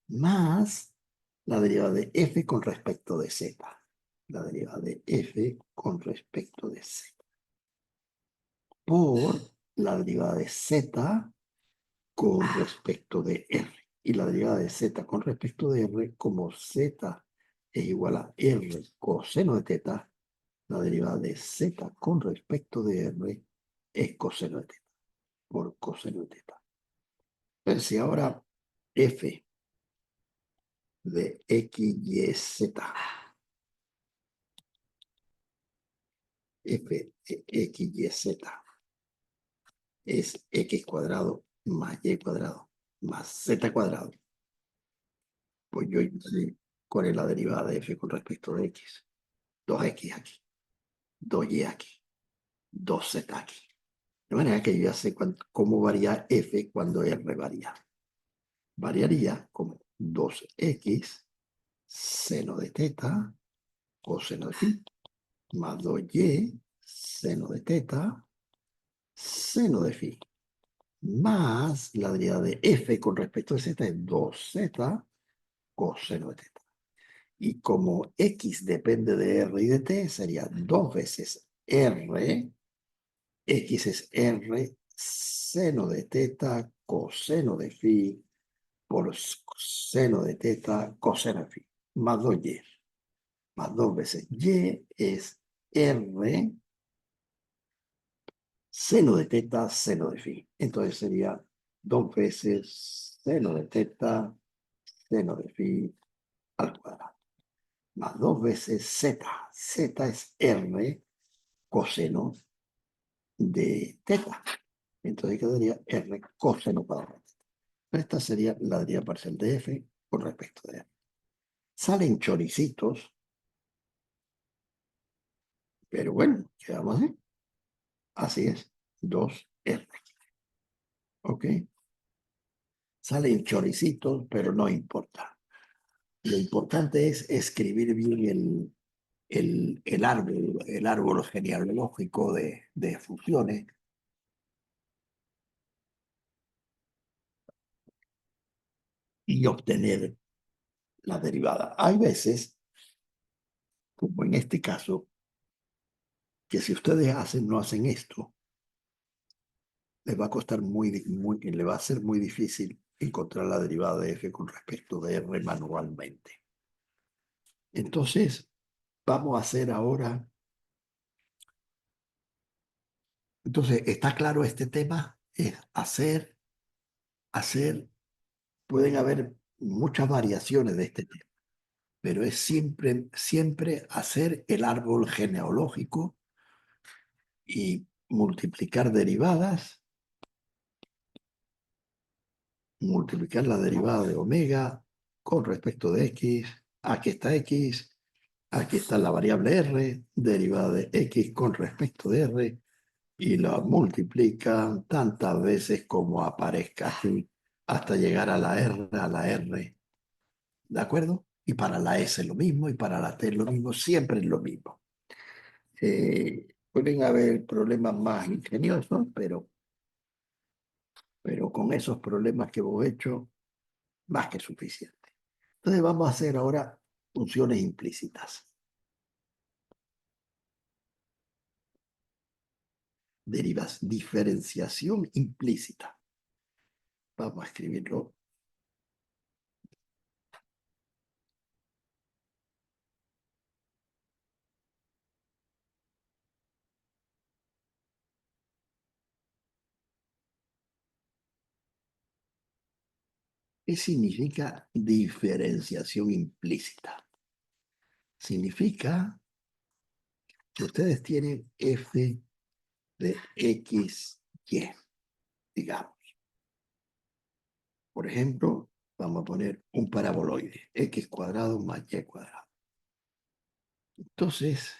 más la derivada de f con respecto de z. La derivada de f con respecto de z. Por la derivada de z con respecto de r. Y la derivada de z con respecto de r, como z es igual a r coseno de teta, la derivada de z con respecto de r es coseno de teta, por coseno de teta. Entonces, si ahora f de x, y, z, f de x, y, z es x cuadrado más y cuadrado más z cuadrado, pues yo sé cuál es la derivada de f con respecto de x. 2x aquí, 2y aquí, 2z aquí. De manera que yo ya sé cómo varía f cuando r varía. Variaría como 2x seno de teta coseno de phi más 2y seno de teta seno de phi más la derivada de f con respecto a z es 2z coseno de teta. Y como x depende de r y de t, sería 2 veces r. X es R seno de teta coseno de phi por seno de teta coseno de phi, más 2y, más 2 veces y es R seno de teta seno de phi. Entonces sería 2 veces seno de teta seno de phi al cuadrado, más 2 veces z. Z es R coseno de teta. Entonces quedaría R coseno cuadrado. Esta sería la derivada parcial de f con respecto de r. Salen choricitos, pero bueno, quedamos así. Así es, 2r. ¿Ok? Salen choricitos, pero no importa. Lo importante es escribir bien el árbol genealógico de funciones y obtener la derivada. Hay veces, como en este caso, que si ustedes no hacen esto, les va a costar le va a ser muy difícil encontrar la derivada de f con respecto de r manualmente. Entonces, vamos a hacer ahora. Entonces, ¿está claro este tema? Es hacer, pueden haber muchas variaciones de este tema, pero es siempre hacer el árbol genealógico y multiplicar derivadas, multiplicar la derivada de omega con respecto de x, aquí está x, aquí está la variable r, derivada de x con respecto de r, y la multiplican tantas veces como aparezca aquí, hasta llegar a la r, ¿de acuerdo? Y para la s lo mismo, y para la t lo mismo, siempre es lo mismo. Pueden haber problemas más ingeniosos, pero con esos problemas que hemos hecho, más que suficiente. Entonces vamos a hacer ahora funciones implícitas. Diferenciación implícita. Vamos a escribirlo. ¿Qué significa diferenciación implícita? Significa que ustedes tienen f de x, y, digamos. Por ejemplo, vamos a poner un paraboloide, x cuadrado más y cuadrado. Entonces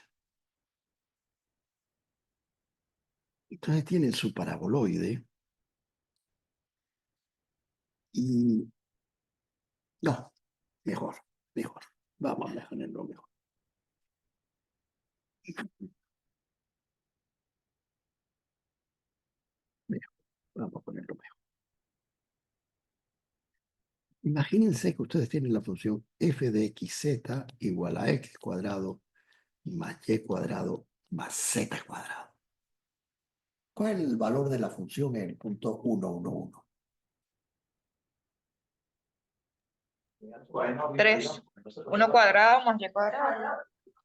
tienen su paraboloide y no, mejor. Vamos a ponerlo mejor. Vamos a ponerlo mejor. Imagínense que ustedes tienen la función f de xz igual a x cuadrado más y cuadrado más z cuadrado. ¿Cuál es el valor de la función en el punto 1, 1, 1? 3. 1 cuadrado más y cuadrado.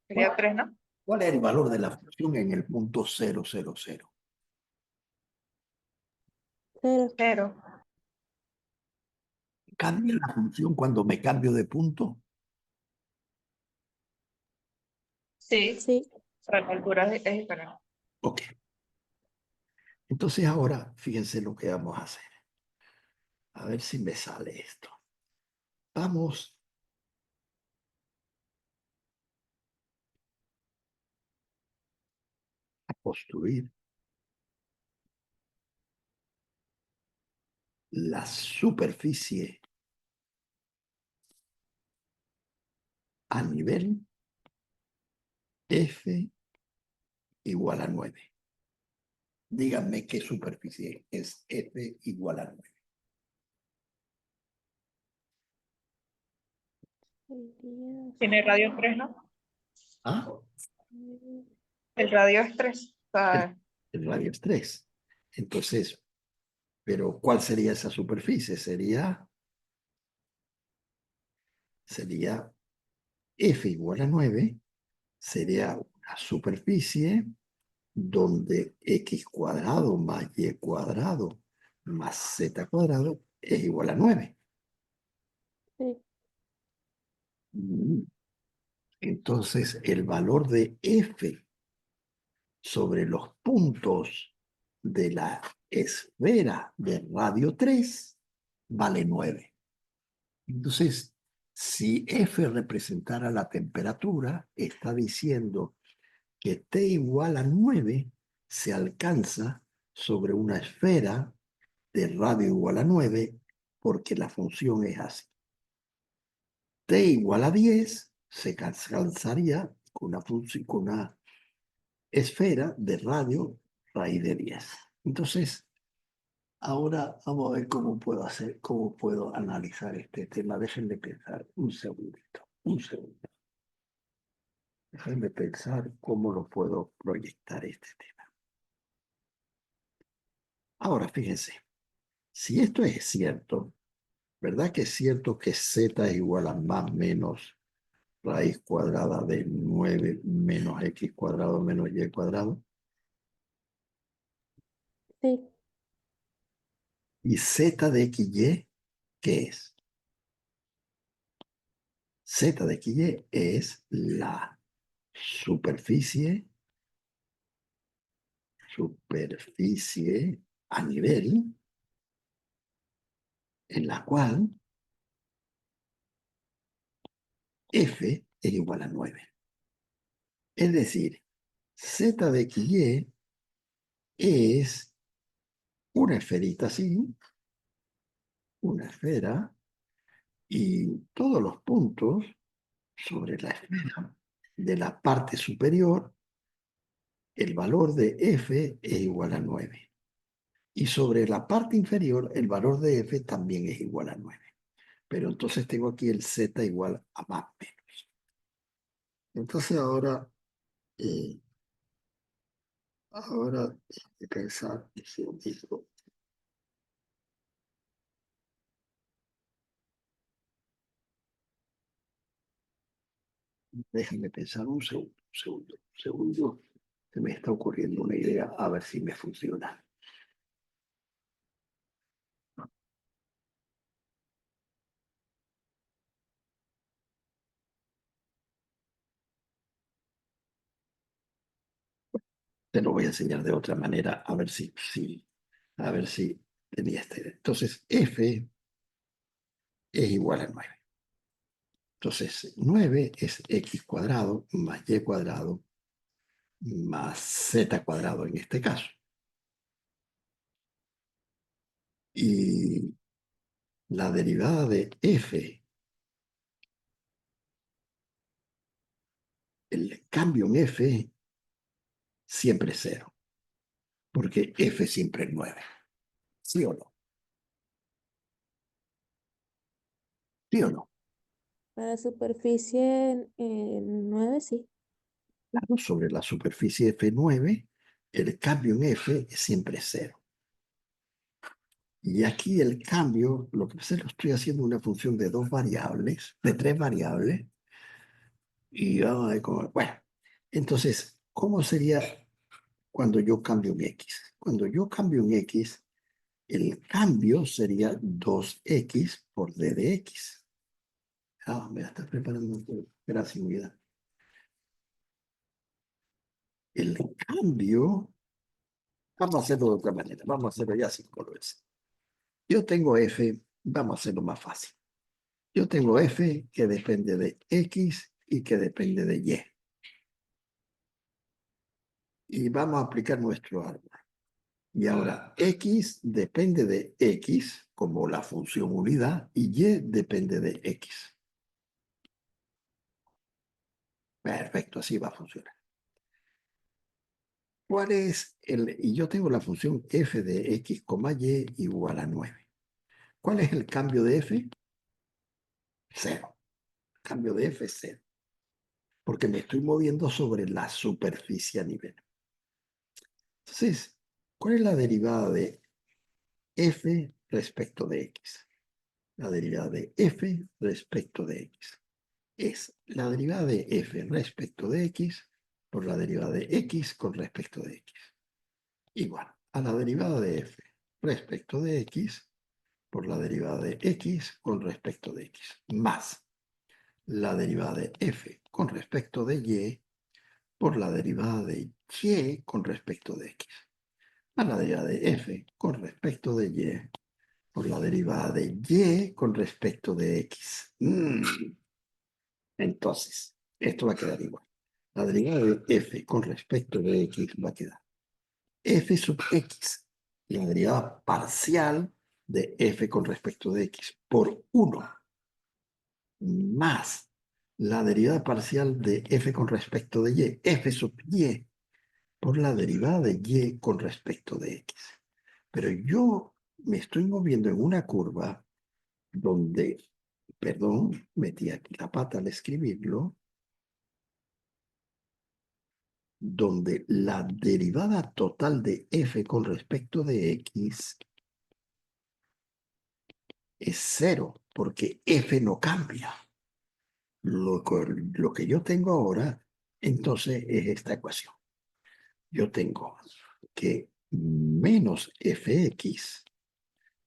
Sería 3, ¿no? ¿Cuál es el valor de la función en el punto 0, 0, 0? 0. 0. ¿Cambia la función cuando me cambio de punto? Sí. Sí. O sea, la altura es diferente. Ok. Entonces ahora, fíjense lo que vamos a hacer. A ver si me sale esto. Vamos a construir la superficie a nivel f igual a 9. Díganme qué superficie es f igual a 9. Tiene radio 3, ¿no? ¿Ah? El radio es 3. O sea, El radio es 3. Entonces, pero ¿cuál sería esa superficie? Sería f igual a 9, sería una superficie donde x cuadrado más y cuadrado más z cuadrado es igual a 9. Sí. Entonces, el valor de f sobre los puntos de la esfera de radio 3 vale 9. Entonces, si f representara la temperatura, está diciendo que T igual a 9 se alcanza sobre una esfera de radio igual a 9 porque la función es así. T igual a 10 se alcanzaría con una esfera de radio raíz de 10. Entonces, Ahora vamos a ver cómo puedo hacer, cómo puedo analizar este tema. Déjenme pensar un segundito, un segundo. Déjenme pensar cómo lo puedo proyectar este tema. Ahora, fíjense, si esto es cierto, ¿verdad que es cierto que z es igual a más menos raíz cuadrada de 9 menos x cuadrado menos y cuadrado? Sí, ¿Y z de xy qué es? Z de xy es la superficie a nivel en la cual f es igual a 9. Es decir, z de xy es una esferita así, una esfera, y todos los puntos sobre la esfera de la parte superior, el valor de f es igual a 9. Y sobre la parte inferior, el valor de f también es igual a 9. Pero entonces tengo aquí el z igual a más menos. Entonces eh, ahora de pensar un segundito. Déjame pensar un segundo, un segundo. Se me está ocurriendo una idea, a ver si me funciona. Te lo voy a enseñar de otra manera, a ver a ver si tenía esta idea. Entonces, f es igual a 9. Entonces, 9 es x cuadrado más y cuadrado más z cuadrado en este caso. Y la derivada de f, el cambio en f siempre es 0, porque f siempre es 9. ¿Sí o no? ¿Sí o no? para superficie 9, sí. Claro, sobre la superficie f9, el cambio en f siempre es 0. Y aquí el cambio, lo que pasa es que lo estoy haciendo una función de dos variables, de tres variables, y vamos a ver cómo. Bueno, entonces, ¿cómo sería cuando yo cambio un x? Cuando yo cambio un x, el cambio sería 2x por d de x. Ah, me está preparando. Gracias, unidad. El cambio, vamos a hacerlo de otra manera. Vamos a hacerlo ya sin colores. Yo tengo f, vamos a hacerlo más fácil. Yo tengo f que depende de x y que depende de y. Y vamos a aplicar nuestro árbol. Y ahora x depende de x como la función unidad y y depende de x. Perfecto, así va a funcionar. ¿Cuál es y yo tengo la función f de x, y igual a 9. ¿Cuál es el cambio de f? 0. Cambio de f es 0. Porque me estoy moviendo sobre la superficie a nivel. Entonces, ¿cuál es la derivada de f respecto de x? La derivada de f respecto de x es la derivada de f respecto de x por la derivada de x con respecto de x. Igual a la derivada de f respecto de x por la derivada de x con respecto de x, más la derivada de f con respecto de y por la derivada de y con respecto de x, a la derivada de f con respecto de y por la derivada de y con respecto de x. Entonces, esto va a quedar igual. La derivada de f con respecto de x va a quedar f sub x, la derivada parcial de f con respecto de x por 1 más la derivada parcial de f con respecto de y, f sub y, por la derivada de y con respecto de x. Pero yo me estoy moviendo en una curva donde, perdón, metí aquí la pata al escribirlo, donde la derivada total de f con respecto de x es 0, porque f no cambia. Lo que yo tengo ahora, entonces, es esta ecuación. Yo tengo que menos fx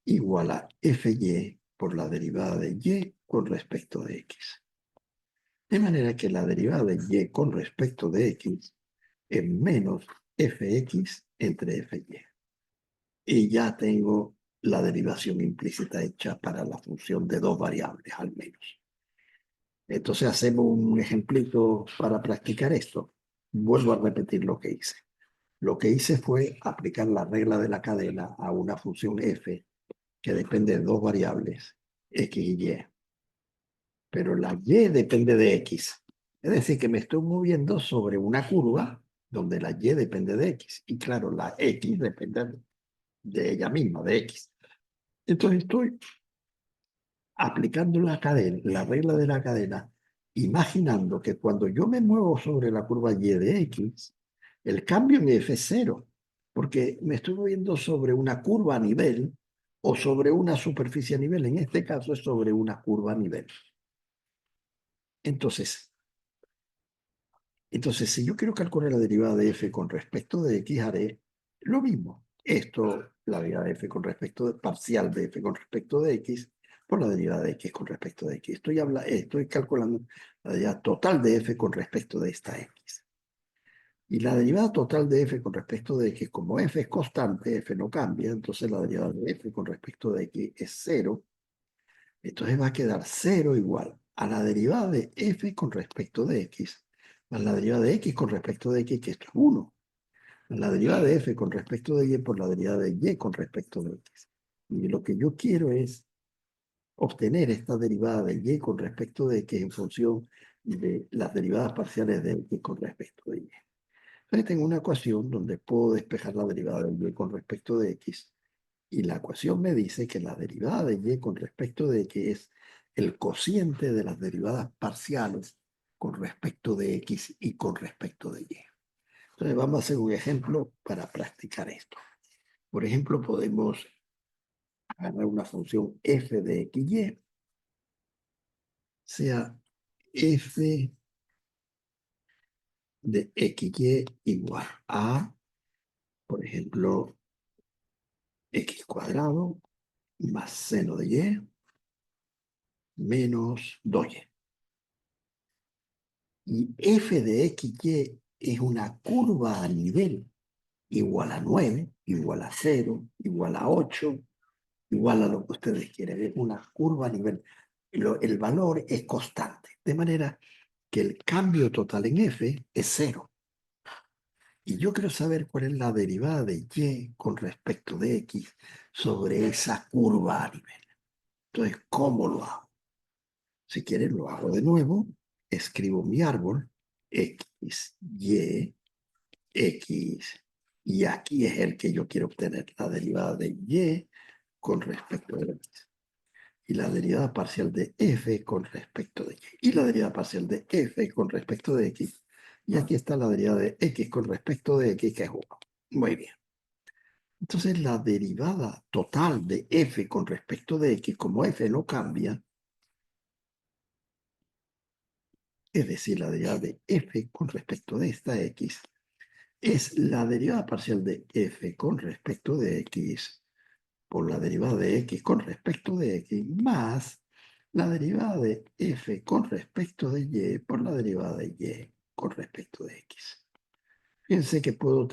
igual a fy por la derivada de y con respecto de x. De manera que la derivada de y con respecto de x es menos fx entre fy. Y ya tengo la derivación implícita hecha para la función de dos variables al menos. Entonces hacemos un ejemplito para practicar esto. Vuelvo a repetir lo que hice. Lo que hice fue aplicar la regla de la cadena a una función f que depende de dos variables, x y y. Pero la y depende de x. Es decir, que me estoy moviendo sobre una curva donde la y depende de x. Y claro, la x depende de ella misma, de x. Entonces estoy aplicando la cadena, la regla de la cadena, imaginando que cuando yo me muevo sobre la curva y de x, el cambio en f es cero, porque me estoy moviendo sobre una curva a nivel o sobre una superficie a nivel. En este caso es sobre una curva a nivel. Entonces, si yo quiero calcular la derivada de f con respecto de x, haré lo mismo. Esto, la derivada de f con respecto de parcial de f con respecto de x, por la derivada de x con respecto de x. Estoy calculando la derivada total de f con respecto de esta x. Y la derivada total de f con respecto de x, como f es constante, f no cambia, entonces la derivada de f con respecto de x es 0. Entonces va a quedar 0 igual a la derivada de f con respecto de x, más la derivada de x con respecto de x, que esto es 1. La derivada de f con respecto de y por la derivada de y con respecto de x. Y lo que yo quiero es obtener esta derivada de y con respecto de x en función de las derivadas parciales de x con respecto de y. Entonces tengo una ecuación donde puedo despejar la derivada de y con respecto de x. Y la ecuación me dice que la derivada de y con respecto de x es el cociente de las derivadas parciales con respecto de x y con respecto de y. Entonces vamos a hacer un ejemplo para practicar esto. Por ejemplo, podemos agarrar una función f de x, y, sea f de x, y igual a, por ejemplo, x cuadrado más seno de y menos 2y. Y f de x, y es una curva a nivel igual a 9, igual a 0, igual a 8, igual a lo que ustedes quieren. Es una curva a nivel. El valor es constante, de manera que el cambio total en f es 0. Y yo quiero saber cuál es la derivada de y con respecto de x sobre esa curva a nivel. Entonces, ¿cómo lo hago? Si quieren, lo hago de nuevo. Escribo mi árbol, x, y, x, y aquí es el que yo quiero obtener, la derivada de y con respecto de x. Y la derivada parcial de f con respecto de y. Y la derivada parcial de f con respecto de x. Y aquí está la derivada de x con respecto de x, que es 1. Muy bien. Entonces la derivada total de f con respecto de x, como f no cambia, es decir, la derivada de f con respecto de esta x, es la derivada parcial de f con respecto de x por la derivada de x con respecto de x más la derivada de f con respecto de y por la derivada de y con respecto de x. Fíjense que puedo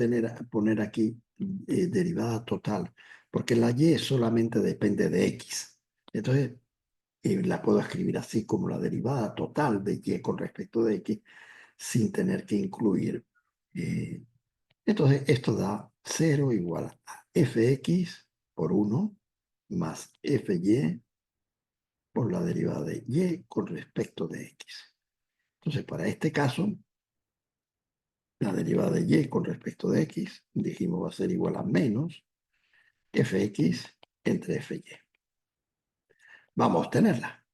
poner aquí derivada total, porque la y solamente depende de x. Entonces, la puedo escribir así como la derivada total de y con respecto de x sin tener que incluir. Entonces, esto da 0 igual a fx por 1 más fy por la derivada de y con respecto de x. Entonces, para este caso, la derivada de y con respecto de x, dijimos va a ser igual a menos fx entre f y. Vamos a obtenerla.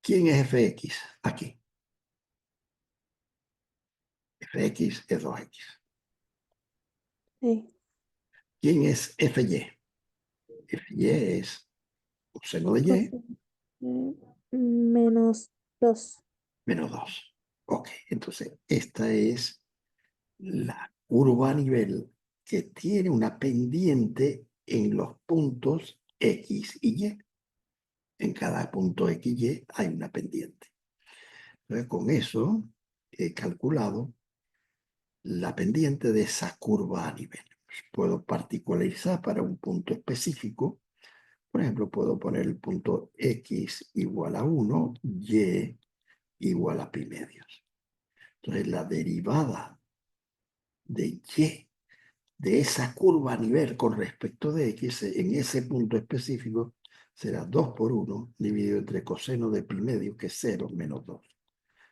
¿Quién es fx? Aquí. Fx es 2x. Sí. ¿Quién es fy? Fy es coseno de y Coseno menos 2. menos 2. Ok, entonces esta es la curva a nivel que tiene una pendiente en los puntos X y Y. En cada punto X y Y hay una pendiente. Entonces, con eso he calculado la pendiente de esa curva a nivel. Puedo particularizar para un punto específico. Por ejemplo, puedo poner el punto X igual a 1, Y igual a pi medios. Entonces, la derivada de Y de esa curva a nivel con respecto de X en ese punto específico será 2 por 1 dividido entre coseno de pi medio, que es 0 menos 2.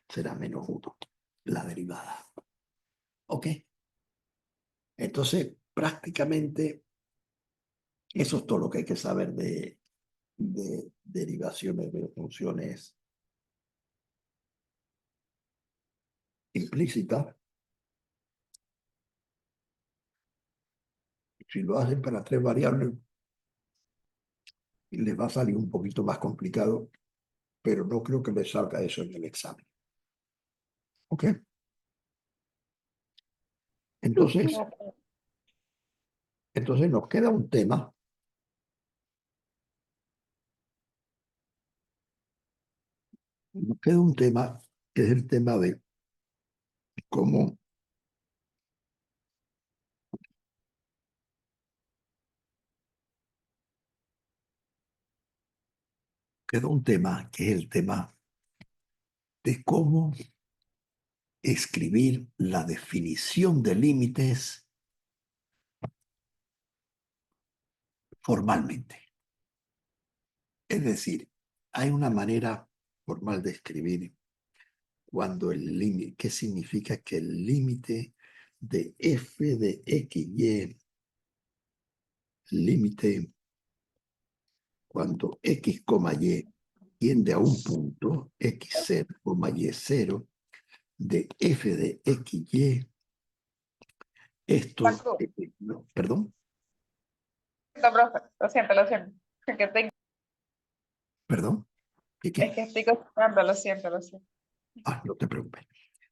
Será menos 1, la derivada. ¿Ok? Entonces, prácticamente, eso es todo lo que hay que saber de derivaciones de funciones implícitas. Si lo hacen para 3 variables, les va a salir un poquito más complicado, pero no creo que les salga eso en el examen. ¿Ok? Entonces, nos queda un tema. Nos queda un tema que es el tema de cómo queda un tema que es el tema de cómo escribir la definición de límites formalmente. Es decir, hay una manera formal de escribir cuando el límite, ¿qué significa que el límite de f de x, y, límite cuando x, y tiende a un punto, x0, y0, de f de x, y, esto, Paco, no, perdón, no, profe, lo siento, lo siento. Es que estoy, perdón, ¿qué, es qué? que estoy cocinando, lo siento, lo siento. Ah, no te preocupes.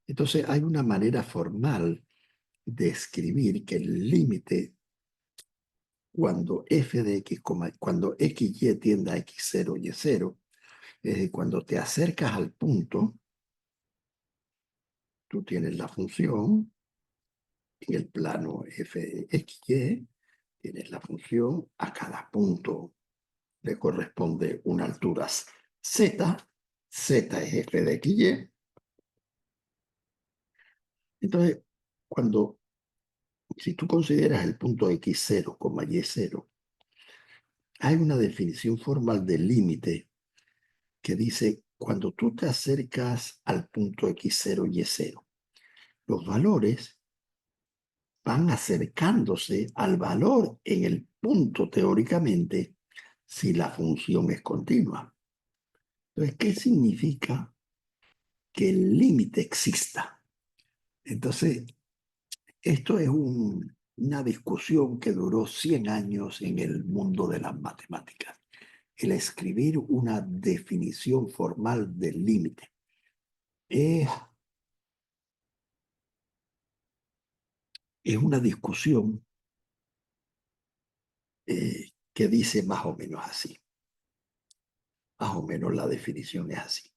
Entonces hay una manera formal de escribir que el límite cuando f de x, cuando x, y tiende a x0, y0, es decir, cuando te acercas al punto, tú tienes la función en el plano f de x, y, tienes la función, a cada punto le corresponde una altura z, z es f de x, y. Entonces, si tú consideras el punto x0, y0, hay una definición formal del límite que dice, cuando tú te acercas al punto x0, y0, los valores van acercándose al valor en el punto teóricamente si la función es continua. Entonces, ¿qué significa que el límite exista? Entonces, esto es una discusión que duró 100 años en el mundo de las matemáticas. El escribir una definición formal del límite es una discusión que dice más o menos así. Más o menos la definición es así.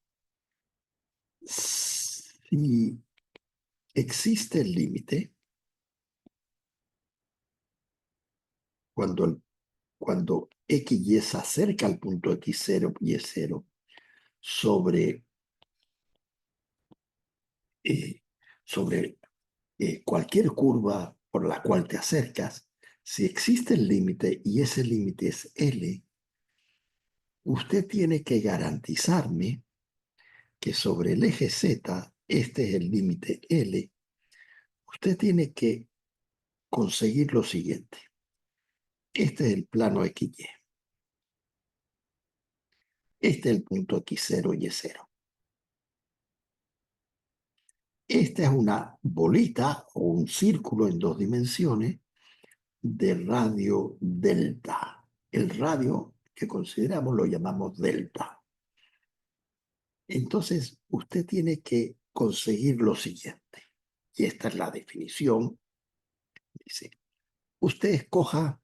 Si existe el límite, cuando x y se acerca al punto x0, y0, sobre, sobre cualquier curva por la cual te acercas, si existe el límite y ese límite es L, usted tiene que garantizarme que sobre el eje Z, este es el límite L, usted tiene que conseguir lo siguiente. este es el plano XY. Este es el punto X0 y Y0. Esta es una bolita o un círculo en 2 dimensiones de radio delta. El radio que consideramos lo llamamos delta. Entonces, usted tiene que conseguir lo siguiente. Y esta es la definición. Dice, usted escoja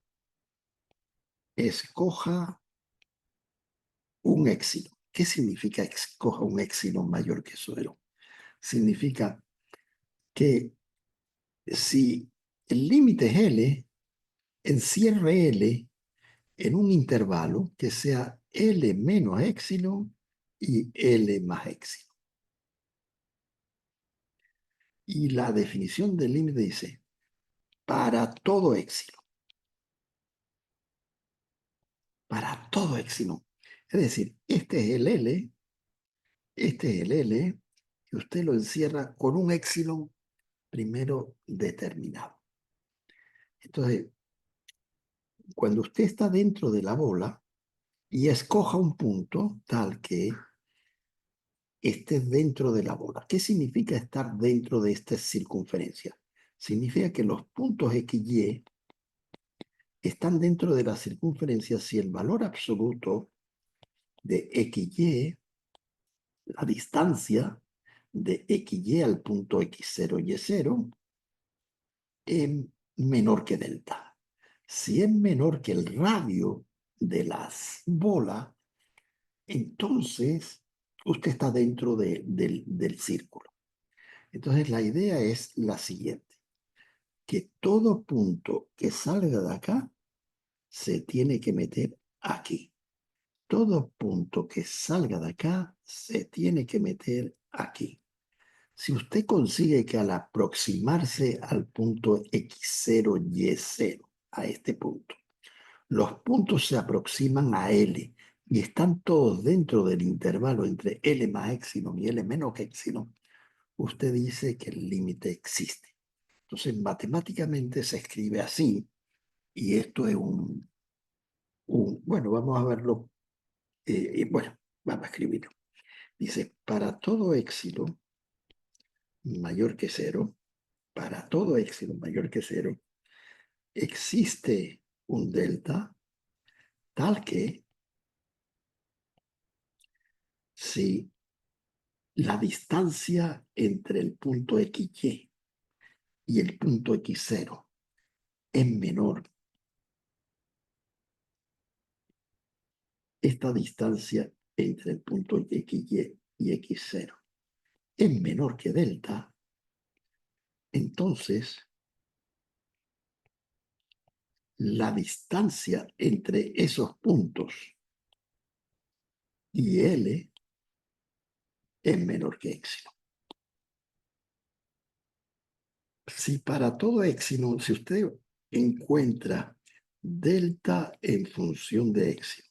un éxito. ¿Qué significa escoja un éxito mayor que 0? Significa que si el límite es L, encierre L en un intervalo que sea L menos epsilon y L más epsilon. Y la definición del límite dice, para todo epsilon. Para todo epsilon. Es decir, este es el L, este es el L, y usted lo encierra con un epsilon primero determinado. Entonces, cuando usted está dentro de la bola y escoja un punto tal que esté dentro de la bola. ¿Qué significa estar dentro de esta circunferencia? Significa que los puntos XY están dentro de la circunferencia si el valor absoluto de XY, la distancia de XY al punto X0 y Y0, es menor que delta. Si es menor que el radio de las bolas, entonces usted está dentro del círculo. Entonces la idea es la siguiente, que todo punto que salga de acá se tiene que meter aquí. Todo punto que salga de acá se tiene que meter aquí. Si usted consigue que al aproximarse al punto X0, Y0, a este punto, los puntos se aproximan a L y están todos dentro del intervalo entre L más epsilon y L menos epsilon, usted dice que el límite existe. Entonces, matemáticamente se escribe así, y esto es bueno, vamos a verlo, bueno, vamos a escribirlo. Dice, para todo epsilon mayor que 0, para todo epsilon mayor que 0, existe un delta tal que si la distancia entre el punto XY y el punto X0 es menor, esta distancia entre el punto XY y X0 es menor que delta, entonces la distancia entre esos puntos y L es menor que epsilon. Si para todo epsilon, si usted encuentra delta en función de epsilon,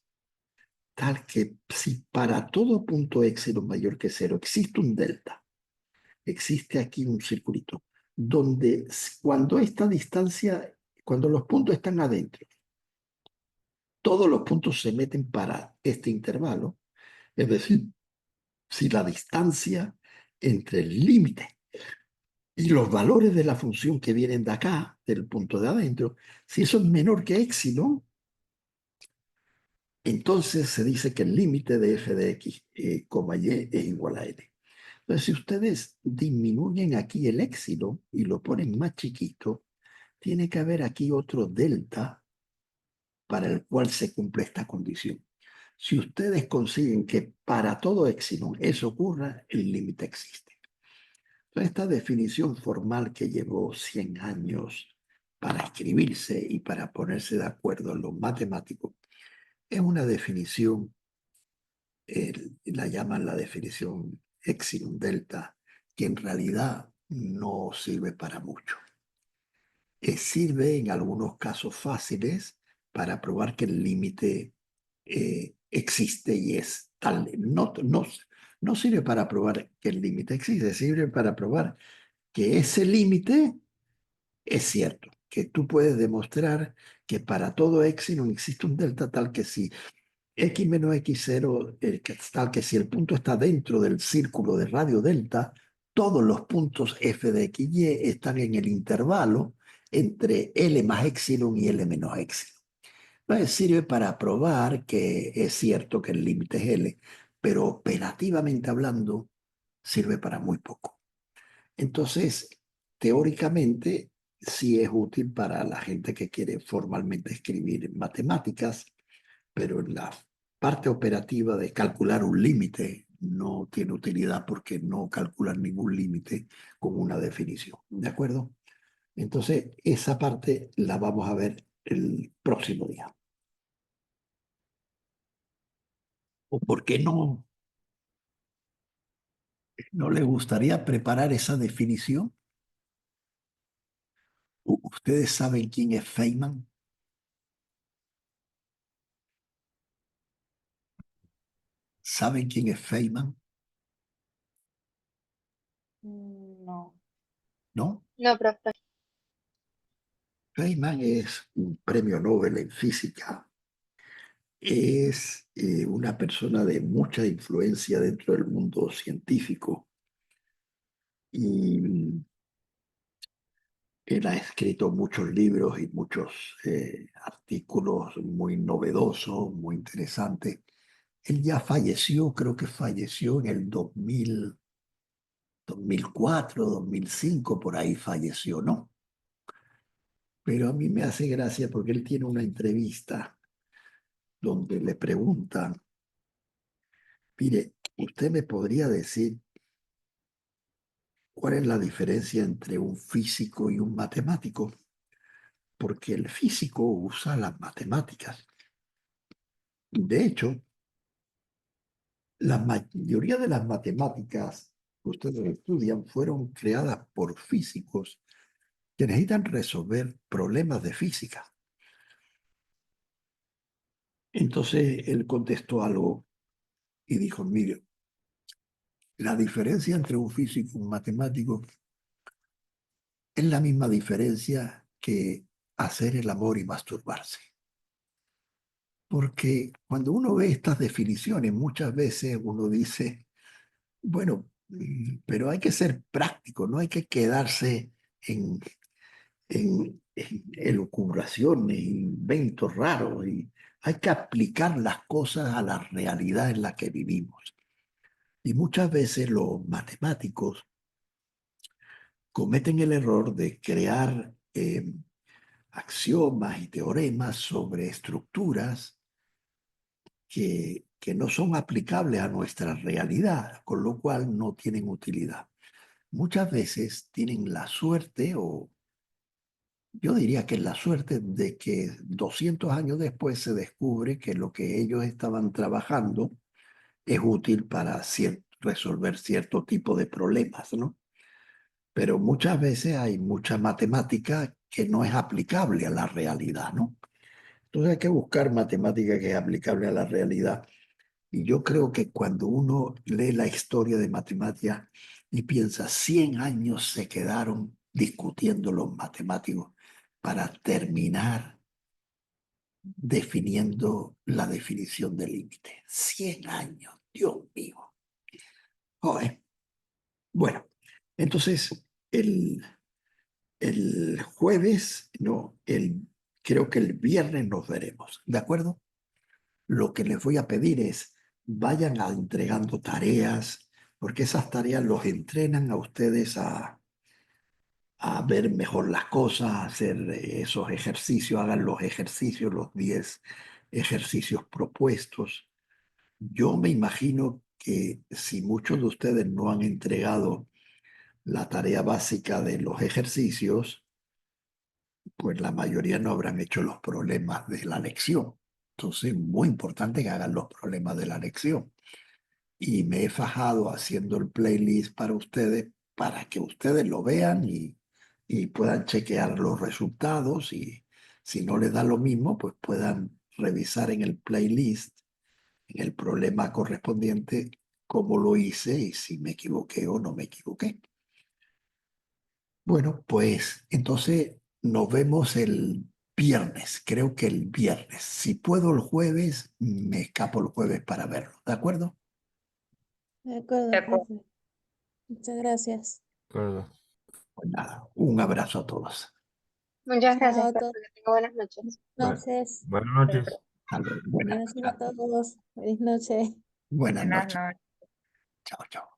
tal que si para todo punto epsilon mayor que 0 existe un delta, existe aquí un circulito, donde cuando esta distancia, cuando los puntos están adentro, todos los puntos se meten para este intervalo, es decir, si la distancia entre el límite y los valores de la función que vienen de acá, del punto de adentro, si eso es menor que epsilon, entonces se dice que el límite de f de x, y es igual a n. Entonces, si ustedes disminuyen aquí el epsilon y lo ponen más chiquito, tiene que haber aquí otro delta para el cual se cumple esta condición. Si ustedes consiguen que para todo epsilon eso ocurra, el límite existe. Entonces, esta definición formal que llevó 100 años para escribirse y para ponerse de acuerdo en los matemáticos, es una definición, la llaman la definición epsilon delta, que en realidad no sirve para mucho. Sirve en algunos casos fáciles para probar que el límite existe y es tal. No sirve para probar que el límite existe, sirve para probar que ese límite es cierto, que tú puedes demostrar que para todo epsilon existe un delta tal que si x menos x0, tal que si el punto está dentro del círculo de radio delta, todos los puntos f de x y están en el intervalo entre L más epsilon y L menos epsilon. Entonces sirve para probar que es cierto que el límite es L, pero operativamente hablando sirve para muy poco. Entonces, teóricamente, sí es útil para la gente que quiere formalmente escribir matemáticas, pero en la parte operativa de calcular un límite no tiene utilidad porque no calculan ningún límite con una definición. ¿De acuerdo? Entonces, esa parte la vamos a ver el próximo día. ¿O por qué no le gustaría preparar esa definición? ¿Ustedes saben quién es Feynman? ¿Saben quién es Feynman? No. ¿No? No, profe. Feynman es un premio Nobel en física. Es una persona de mucha influencia dentro del mundo científico y él ha escrito muchos libros y muchos artículos muy novedosos, muy interesantes. Él ya falleció, creo que falleció en el 2004, 2005, por ahí falleció, ¿no? Pero a mí me hace gracia porque él tiene una entrevista donde le preguntan, mire, ¿usted me podría decir cuál es la diferencia entre un físico y un matemático? Porque el físico usa las matemáticas. De hecho, la mayoría de las matemáticas que ustedes estudian fueron creadas por físicos que necesitan resolver problemas de física. Entonces él contestó algo y dijo, mire, la diferencia entre un físico y un matemático es la misma diferencia que hacer el amor y masturbarse. Porque cuando uno ve estas definiciones, muchas veces uno dice, bueno, pero hay que ser práctico, no hay que quedarse en elucubraciones, inventos raros, y hay que aplicar las cosas a la realidad en la que vivimos. Y muchas veces los matemáticos cometen el error de crear axiomas y teoremas sobre estructuras que no son aplicables a nuestra realidad, con lo cual no tienen utilidad. Muchas veces tienen la suerte, o yo diría que la suerte, de que 200 años después se descubre que lo que ellos estaban trabajando es útil para resolver cierto tipo de problemas, ¿no? Pero muchas veces hay mucha matemática que no es aplicable a la realidad, ¿no? Entonces hay que buscar matemática que es aplicable a la realidad. Y yo creo que cuando uno lee la historia de matemáticas y piensa, 100 años se quedaron discutiendo los matemáticos para terminar definiendo la definición del límite. 100 años, Dios mío. Joder. Bueno, entonces el jueves, no, creo que el viernes nos veremos, ¿de acuerdo? Lo que les voy a pedir es, vayan entregando tareas, porque esas tareas los entrenan a ustedes a ver mejor las cosas, a hacer esos ejercicios, hagan los ejercicios, los 10 ejercicios propuestos. Yo me imagino que si muchos de ustedes no han entregado la tarea básica de los ejercicios, pues la mayoría no habrán hecho los problemas de la lección. Entonces, muy importante que hagan los problemas de la lección. Y me he fajado haciendo el playlist para ustedes, para que ustedes lo vean y puedan chequear los resultados, y si no les da lo mismo, pues puedan revisar en el playlist, en el problema correspondiente, cómo lo hice y si me equivoqué o no me equivoqué. Bueno, pues entonces nos vemos el viernes, creo que el viernes. Si puedo el jueves, me escapo el jueves para verlo, ¿de acuerdo? De acuerdo, De acuerdo. profe. Muchas gracias. Acuerdo. Pues nada, un abrazo a todos. Muchas gracias, Chao, profe. todas Que tenga buenas noches. Bueno, noches. buenas noches. Hasta luego. Buenas noches a todos. Feliz noche. Buenas Buenas noches. noches. Chao, chao.